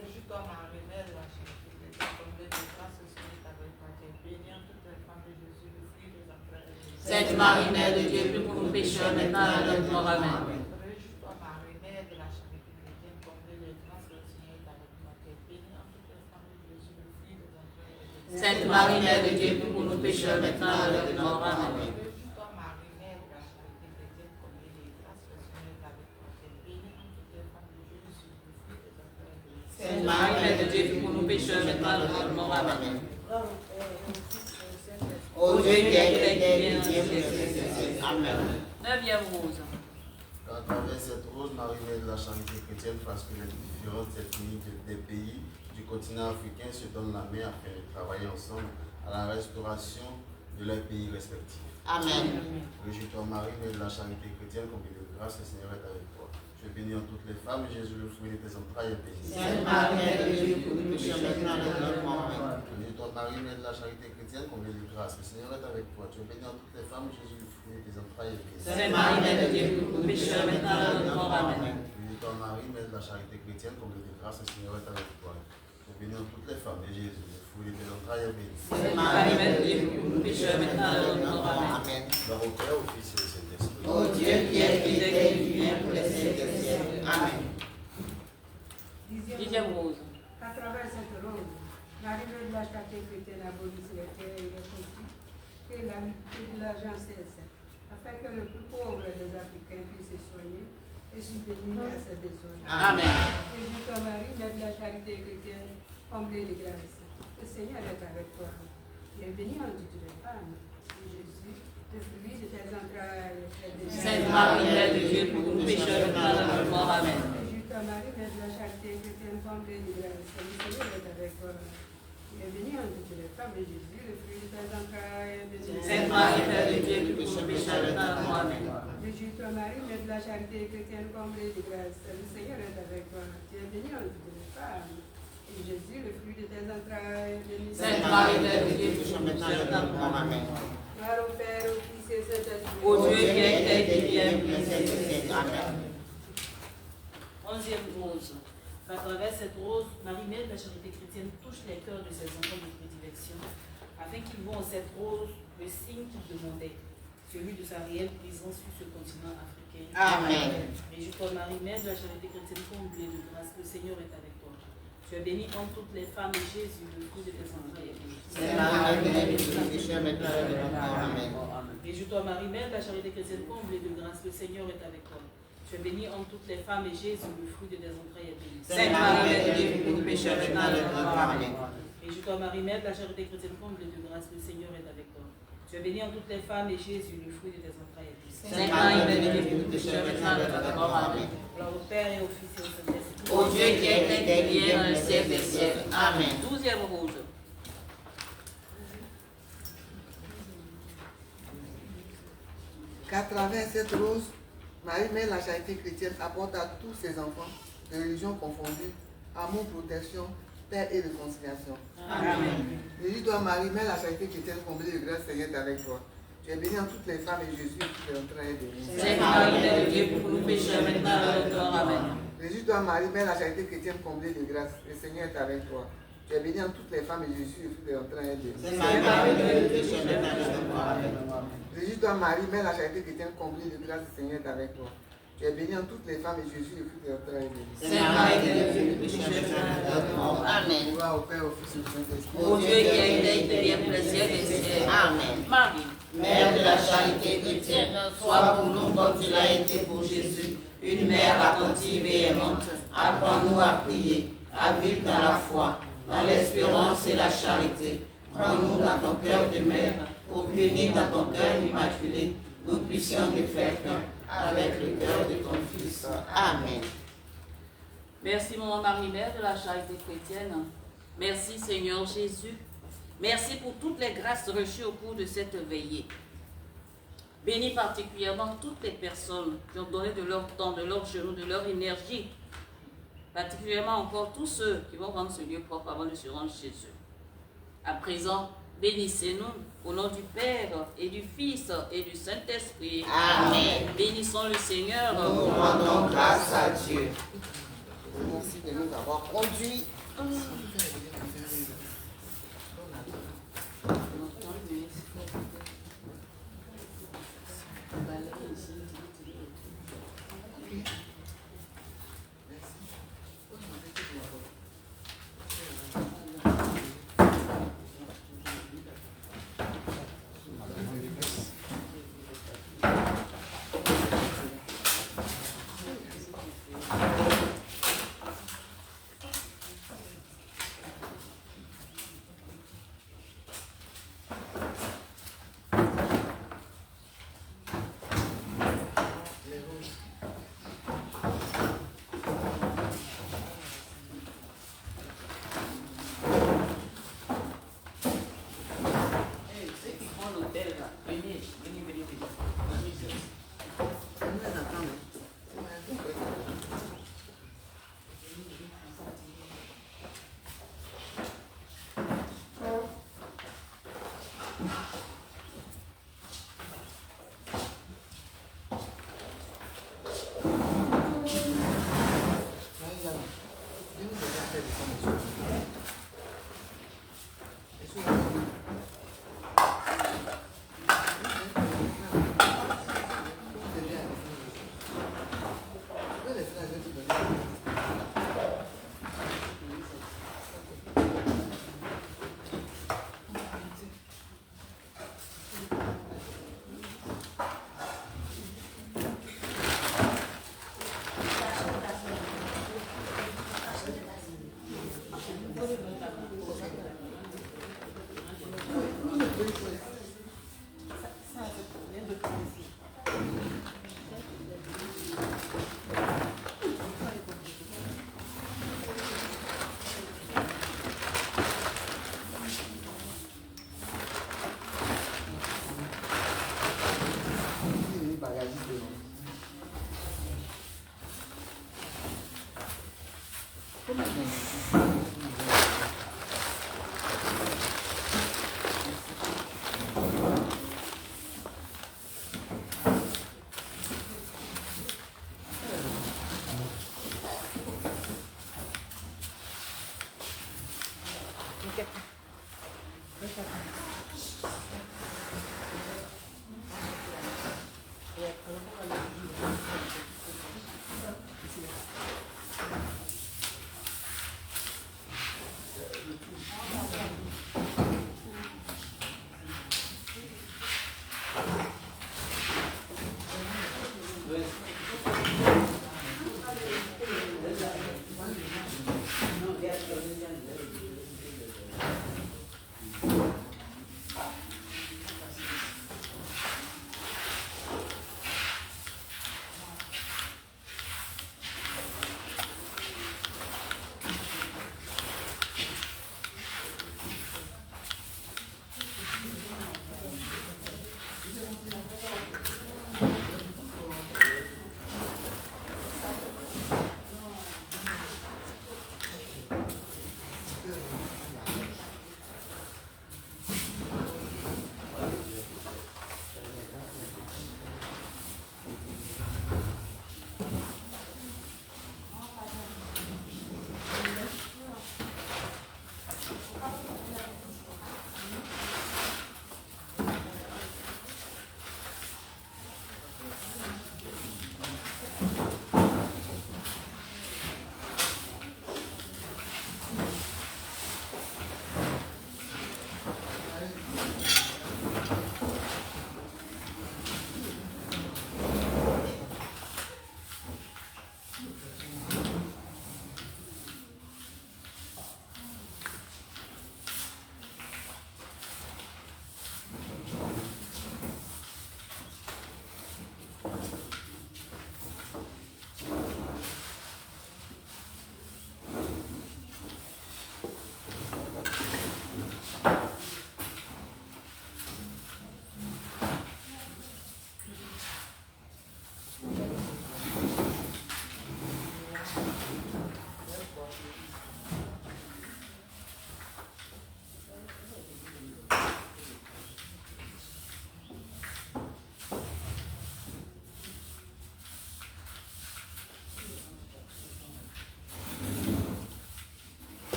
Speaker 6: Réjouis-toi, Marie, Mère de la charité chrétienne, comblée de grâce, le Seigneur est avec toi. Tu es bénie entre toutes les femmes, et Jésus, le fruit de tes entrailles, est béni.
Speaker 1: Sainte Marie, Mère de Dieu, prie pour nous pécheurs, maintenant et à l'heure de notre mort. Amen.
Speaker 6: Réjouis-toi, Marie, Mère de la charité chrétienne, comblée de grâce, le Seigneur est avec toi. Tu es bénie entre toutes les femmes, et Jésus, le fruit de tes entrailles, est béni.
Speaker 1: Sainte Marie, Mère de Dieu, prie pour nous pécheurs, maintenant et à l'heure de notre mort. Amen.
Speaker 6: Réjouis-toi, Marie, Mère de la charité chrétienne, comblée de grâce, le Seigneur est avec toi. Tu es bénie entre toutes les femmes, et Jésus, le fruit de tes entrailles, est béni.
Speaker 1: Sainte Marie, Mère de Dieu, prie pour nous pécheurs, maintenant et à l'heure de notre mort. Amen.
Speaker 6: Gloire au Père et au Fils et au Saint-Esprit.
Speaker 1: Ô Dieu qui est vient dans le siècle des siècles. Amen. Neuvième rose.
Speaker 4: À travers cette rose, Marie, Mère de la charité chrétienne, parce que les différentes ethnies des pays du continent africain se donnent la main afin de travailler ensemble à la restauration de leurs pays respectifs.
Speaker 1: Amen.
Speaker 4: Réjouis-toi, Marie, Mère de la charité chrétienne, comblée de grâce, le Seigneur est avec toi. Tu es bénie en toutes les femmes, et Jésus, le fruit de tes entrailles, est béni.
Speaker 1: Sainte Marie, Mère de Dieu, pour nous pécheurs, maintenant et à l'heure de notre mort. Amen.
Speaker 4: Réjouis-toi, Marie, Mère de la charité chrétienne, comblée de grâce, le Seigneur est avec toi. Tu es bénie en toutes les femmes, et Jésus, le fruit de tes entrailles, est béni.
Speaker 1: Sainte Marie, Mère de Dieu, pour nous pécheurs, maintenant et à l'heure de notre mort. Amen.
Speaker 4: Réjouis-toi, Marie, Mère de la charité chrétienne, comblée de grâce, le Seigneur est avec toi. Tu es bénie en toutes les femmes, et Jésus, le fruit de tes entrailles, est béni.
Speaker 1: Sainte Marie, Mère de Dieu, pour nous pécheurs, maintenant et à l'heure de notre mort. Amen.
Speaker 4: Gloire au Père, au Fils et au Saint-Esprit.
Speaker 1: Ô Dieu qui est qui vient pour les siècles des siècles. Amen. Dixième rose.
Speaker 10: À travers cette rose, l'arrivée de la charité chrétienne abolisse les terres et les conflits et l'amitié de l'argent cesse, afin que le plus pauvre des Africains puisse se soigner et subvenir à ses besoins.
Speaker 1: Amen.
Speaker 10: Réjouis-toi, Marie, Mère de la charité chrétienne, comblée de grâce. Le Seigneur est avec toi. Bienvenue en toutes les femmes. Et Jésus, le fruit de tes entrailles, est béni.
Speaker 1: Sainte Marie, Mère de Dieu, pour nous pécheurs, maintenant et à l'heure de notre mort. Amen.
Speaker 10: Réjouis-toi, Marie, Mère de la charité chrétienne, comblée de grâce. Le Seigneur est avec toi. Bienvenue en toutes les femmes, et Jésus, le fruit de tes entrailles, est béni.
Speaker 1: Sainte Marie, Mère de Dieu, pour nous pécheurs, maintenant et à l'heure de notre mort. Amen.
Speaker 10: Réjouis-toi, Marie, Mère de la charité chrétienne, comblée de grâce. Le Seigneur est avec toi. Tu es bénie en toutes les femmes. Et Jésus, le fruit de tes entrailles, est béni.
Speaker 1: Sainte Marie, Mère de Dieu, pour nous pécheurs, maintenant et à l'heure de notre mort. Amen.
Speaker 10: Gloire au Père, au Fils et au Saint-Esprit.
Speaker 1: Ô Dieu qui est qui vient pour les siècles des siècles. Amen. Onzième rose. À travers cette rose, Marie, Mère de la charité chrétienne, touche les cœurs de ses enfants de prédilection, afin qu'ils voient en cette rose le signe qu'ils demandaient, celui de sa réelle présence sur ce continent africain.
Speaker 9: Amen.
Speaker 1: Réjouis-toi, Marie, Mère de la charité chrétienne, comblée de grâce, le Seigneur est avec toi. Tu es bénie entre toutes les femmes, et Jésus, le fruit de tes entrailles, est béni.
Speaker 9: Sainte Marie, Mère de Dieu, pécheurs, maintenant et à l'heure de notre mort. Amen.
Speaker 1: Réjouis-toi, Marie, Mère de la charité chrétienne, comblée de grâce, le Seigneur est avec toi. Tu es bénie entre toutes les femmes, et Jésus, le fruit de tes entrailles, est béni.
Speaker 9: Sainte Marie, Mère de Dieu, pour nous pécheurs, maintenant et à l'heure de notre mort. Amen.
Speaker 1: Réjouis-toi, Marie, Mère de la charité chrétienne, comblée de grâce, le Seigneur est avec toi. Tu es bénie entre toutes les femmes, et Jésus, le fruit de tes entrailles, est béni.
Speaker 9: Sainte Marie, Mère de Dieu, pour nous pécheurs, maintenant et à l'heure de notre mort. Amen.
Speaker 1: Gloire au Père et au Fils et au Saint-Esprit.
Speaker 9: Ô Dieu qui est qui vient dans le siècle des siècles. Amen.
Speaker 1: Douzième rose.
Speaker 3: Qu'à travers cette rose, Marie, Mère de la charité chrétienne, apporte à tous ses enfants, de religions confondues, amour, protection, paix et réconciliation.
Speaker 1: Amen.
Speaker 3: Réjouis-toi, Marie, Mère de la charité chrétienne, comblée de grâce, Seigneur est avec toi. Tu es bénie en toutes les femmes, et Jésus, qui est en train de béni.
Speaker 1: Sainte Marie, Mère de Dieu, pour nous pécheurs, maintenant et à l'heure de notre mort. Amen.
Speaker 3: Réjouis-toi, Marie, Mère de la charité chrétienne, comblée de grâce, le Seigneur est avec toi. Tu es bénie en toutes les femmes, et Jésus, le fruit de ton train est béni.
Speaker 9: Sainte Marie, Mère de Dieu, pécheurs, maintenant et à l'heure de notre mort. Amen.
Speaker 3: Réjouis-toi, Marie, Mère de la charité chrétienne, comblée de grâce, le Seigneur est avec toi. Tu es bénie en toutes les femmes et Jésus, le fruit de ton ventre, est béni.
Speaker 1: Sainte Marie de Dieu, pécheur de notre monde. Amen.
Speaker 3: Gloire au Père, au Fils et au Saint-Esprit.
Speaker 1: Ô Dieu qui a une bien plaisir des cieux. Amen. Marie, Mère de la charité chrétienne, sois pour nous comme tu l'as été pour Jésus, une mère attentive et aimante. Apprends-nous à prier, à vivre dans la foi, dans l'espérance et la charité. Prends-nous dans ton cœur de mère, pour qu'unis dans ton cœur immaculé, nous puissions te faire qu'un avec le cœur de ton Fils. Amen.
Speaker 11: Merci, maman Marie-Mère de la charité chrétienne. Merci, Seigneur Jésus. Merci pour toutes les grâces reçues au cours de cette veillée. Bénis particulièrement toutes les personnes qui ont donné de leur temps, de leur genoux, de leur énergie. Particulièrement encore tous ceux qui vont rendre ce lieu propre avant de se rendre chez eux. À présent, bénissez-nous au nom du Père et du Fils et du Saint-Esprit.
Speaker 1: Amen.
Speaker 11: Bénissons le Seigneur.
Speaker 1: Nous rendons grâce à Dieu.
Speaker 9: Merci de nous avoir conduits.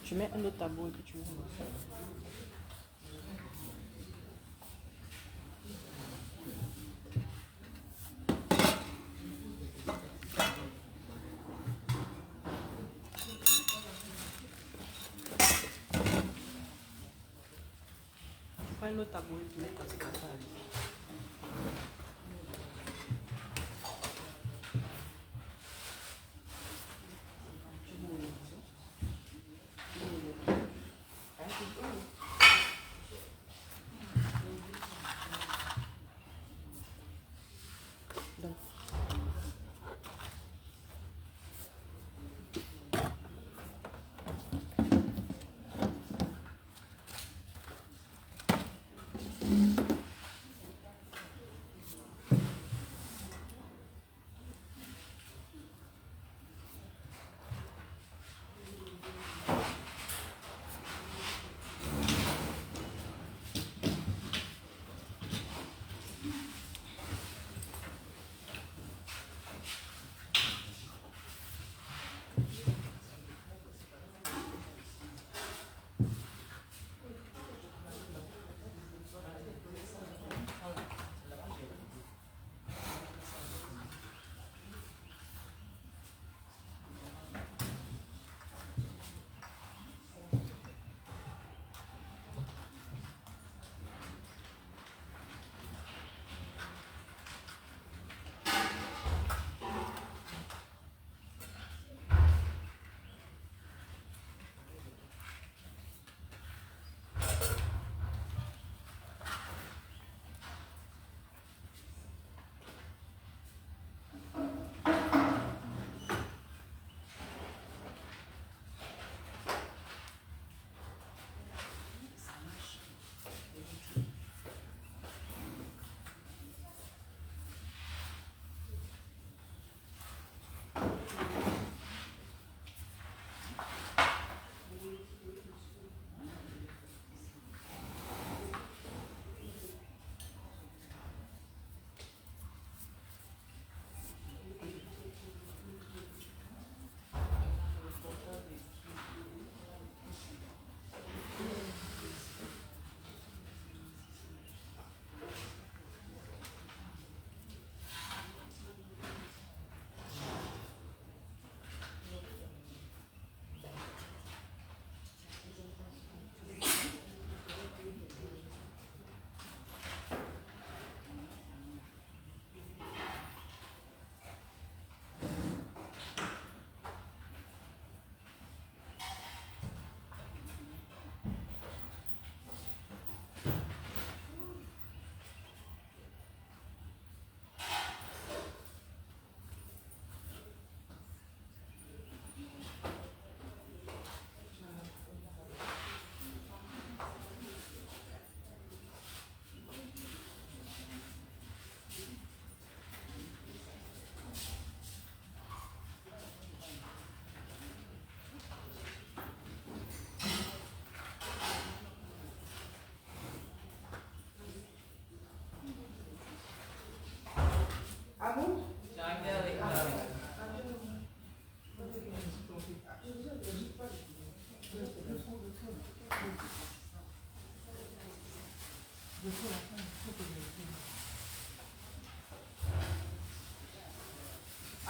Speaker 1: Tu mets un autre tableau et puis tu mets un autre. Prends un autre tableau et tu mets comme ça.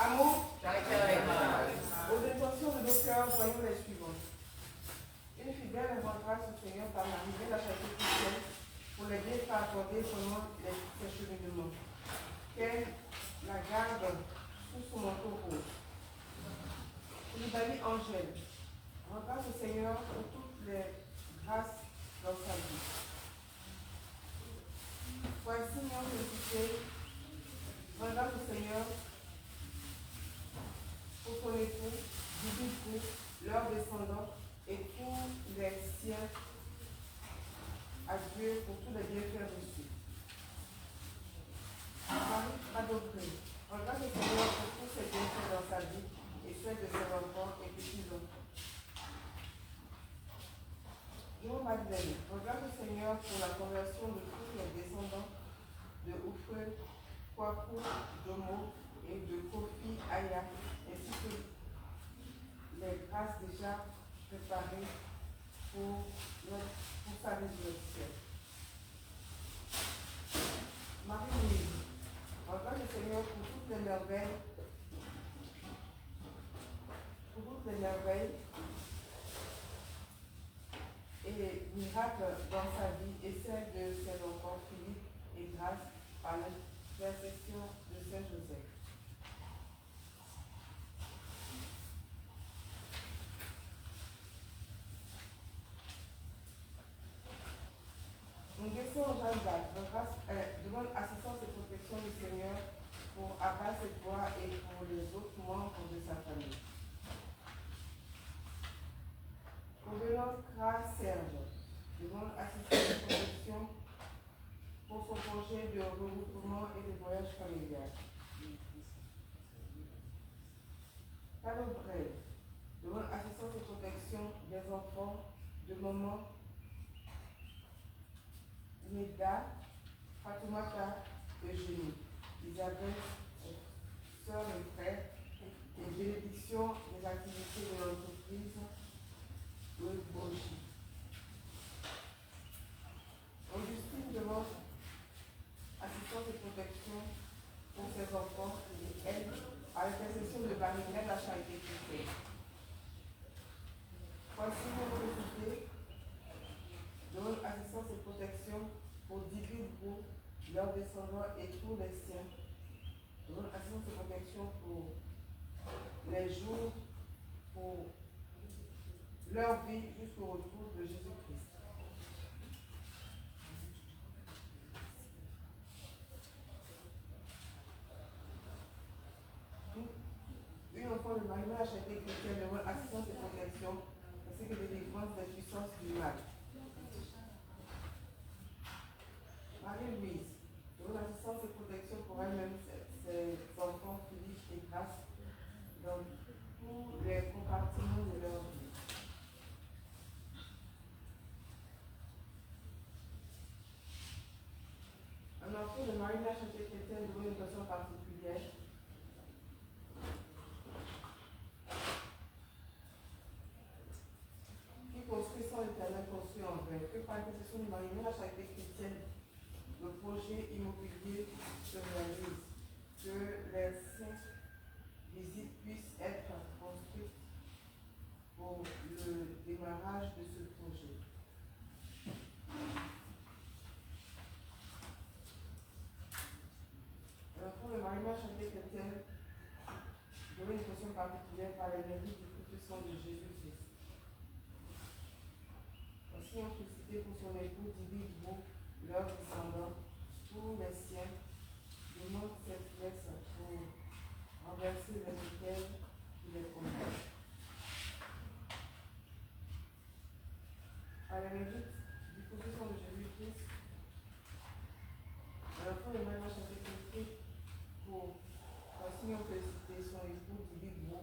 Speaker 2: Amour, aux intentions de nos cœurs, voyons les suivantes. Une fidèle inventera son Seigneur par l'arrivée de la charité chrétienne pour les bienfaits accordés pendant ses cheminements. Qu'elle la garde sous son manteau rose. Koulibaly Angèle, regrette au Seigneur pour toutes les grâces dans sa vie. Voici mon récité, regrette au Seigneur pour son époux, du époux, leurs descendants et tous les siens, à Dieu pour tous les bienfaits reçus. Marie Padopré, regarde le Seigneur pour tous ses bienfaits dans sa vie et ceux de ses enfants et petits-enfants. Jean Magdalene, regarde le Seigneur pour la conversion de tous les descendants de Oufre, Kwaku, Jomo et de Kofi Aya, ainsi que les grâces déjà préparées pour sa résurrection. Marie-Louise, regarde le Seigneur pour toutes les merveilles, et miracles dans sa vie et celle de ses enfants Philippe et Grâce par l'intercession de Saint Joseph. Nous descendons Jeanne d'Arc, demande assistance et protection du Seigneur pour Abbas et toi et pour les autres membres de sa famille. Provenance grâce Serge, demande assistance et protection pour son projet de regroupement et de voyage familial. Carlo Brel, demande assistance et protection des enfants de maman Neda, Fatoumata, Eugénie, Isabelle, sœur et frère, et bénédiction des activités de l'entreprise de Boji. Augustine demande assistance et protection pour ses enfants et elle, à l'intercession de Marie-Mère, la charité chrétienne. Voici mon précité, demande assistance et protection pour 10 000 leurs descendants et tous les siens. Demande assistance et protection pour les jours, pour leur vie jusqu'au retour de Jésus-Christ. Une enfant de Marie a acheté chrétienne demande assistance et protection ainsi que délivrance des puissances du mal. Marie-Louise demande assistance et protection pour elle-même, ses enfants Philippe et Grâce dans tous les compartiments de leur vie. Un enfant de Marie a acheté chrétienne demande une façon particulière. Construisant l'éternel construit en vain, que par l'intercession de Marie, la charité chrétienne, le projet immobilier se réalise, que les 5 visites puissent être construites pour le démarrage de ce projet. Alors pour le Marie, la charité chrétienne, donner une question particulière par les mérites du Christ de Jésus-Christ. Aussi on peut citer pour son époux Divigo, leurs descendants, tous les siens, demande cette pièce pour renverser les écailles qui les combattent. À la mérite du possession de Jésus-Christ, l'enfant de Marie Chantée pour aussi on peut citer son époux Divigo,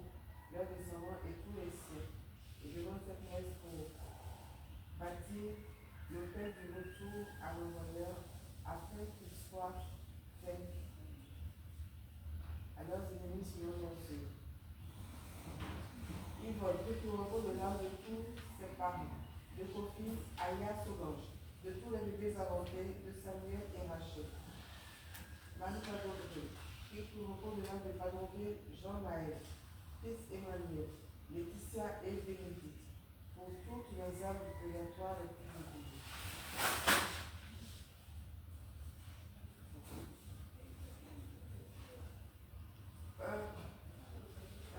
Speaker 2: leurs descendants et tous les siens, et demande cette pièce pour bâtir l'hôtel du retour à l'envoyeur afin qu'il soit fait à leurs ennemis sur leurs yeux. Ils veulent que tu repos de l'âme de tous ses parents, de Kofi, Aya, Solange, de tous les bébés inventés, de Samuel et Rachel. Marie Padoré, que tu repos de l'âme de Padoré, Jean-Maël, fils Emmanuel, Laetitia et Bénédicte, pour toutes les âmes du purgatoire et plus oubliées.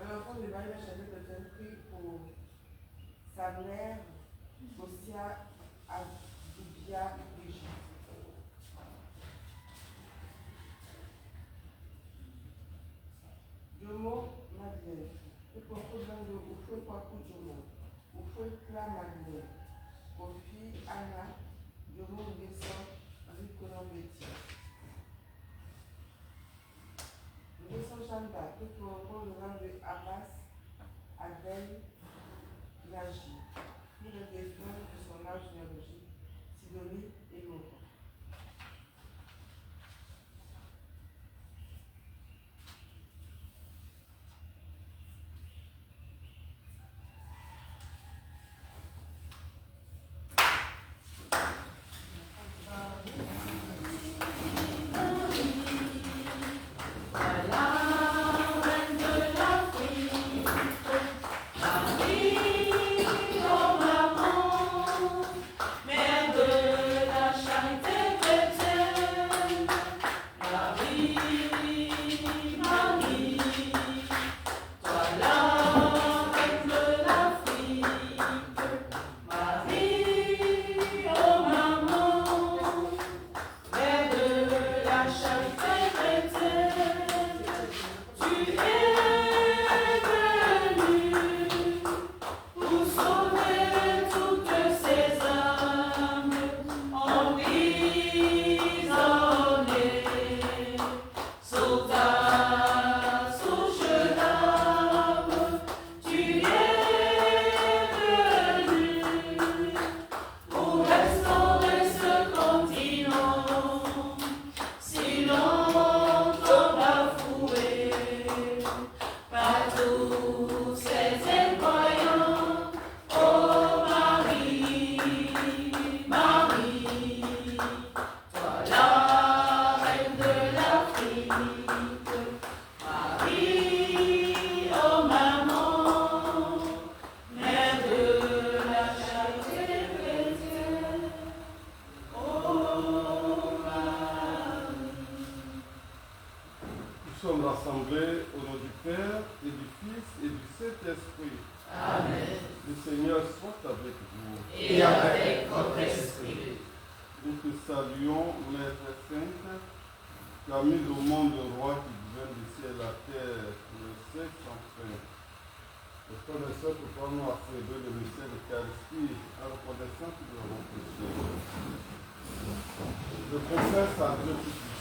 Speaker 2: Un enfant de Marie la Chantée de Saint-Prix pour sa mère, Socia Adoubia Brigitte. Jomo Madeleine, que pour problème de Oufoué Kwaku Jomo. Oufoué Kla Madeleine, Kofi Anna, Jomo Nguesson, Riconan Betty. Nguesson Chanda, que pour le rang de Abbas, Abel, Naji. pour les besoins de son âge généalogique, Sidonie et Laurent.
Speaker 12: Rassemblés au nom du Père et du Fils et du Saint-Esprit. Amen. Le Seigneur soit avec vous.
Speaker 1: Et avec votre esprit.
Speaker 12: Nous te saluons, Mère très sainte, qui a mis au monde le roi qui gouverne le ciel et la terre, le Saint sans fin. Le frère et sœurs, nous à célébrer le mystère de l'Eucharistie en reconnaissant que nous avons péché. Je confesse à Dieu Tout-Puissant.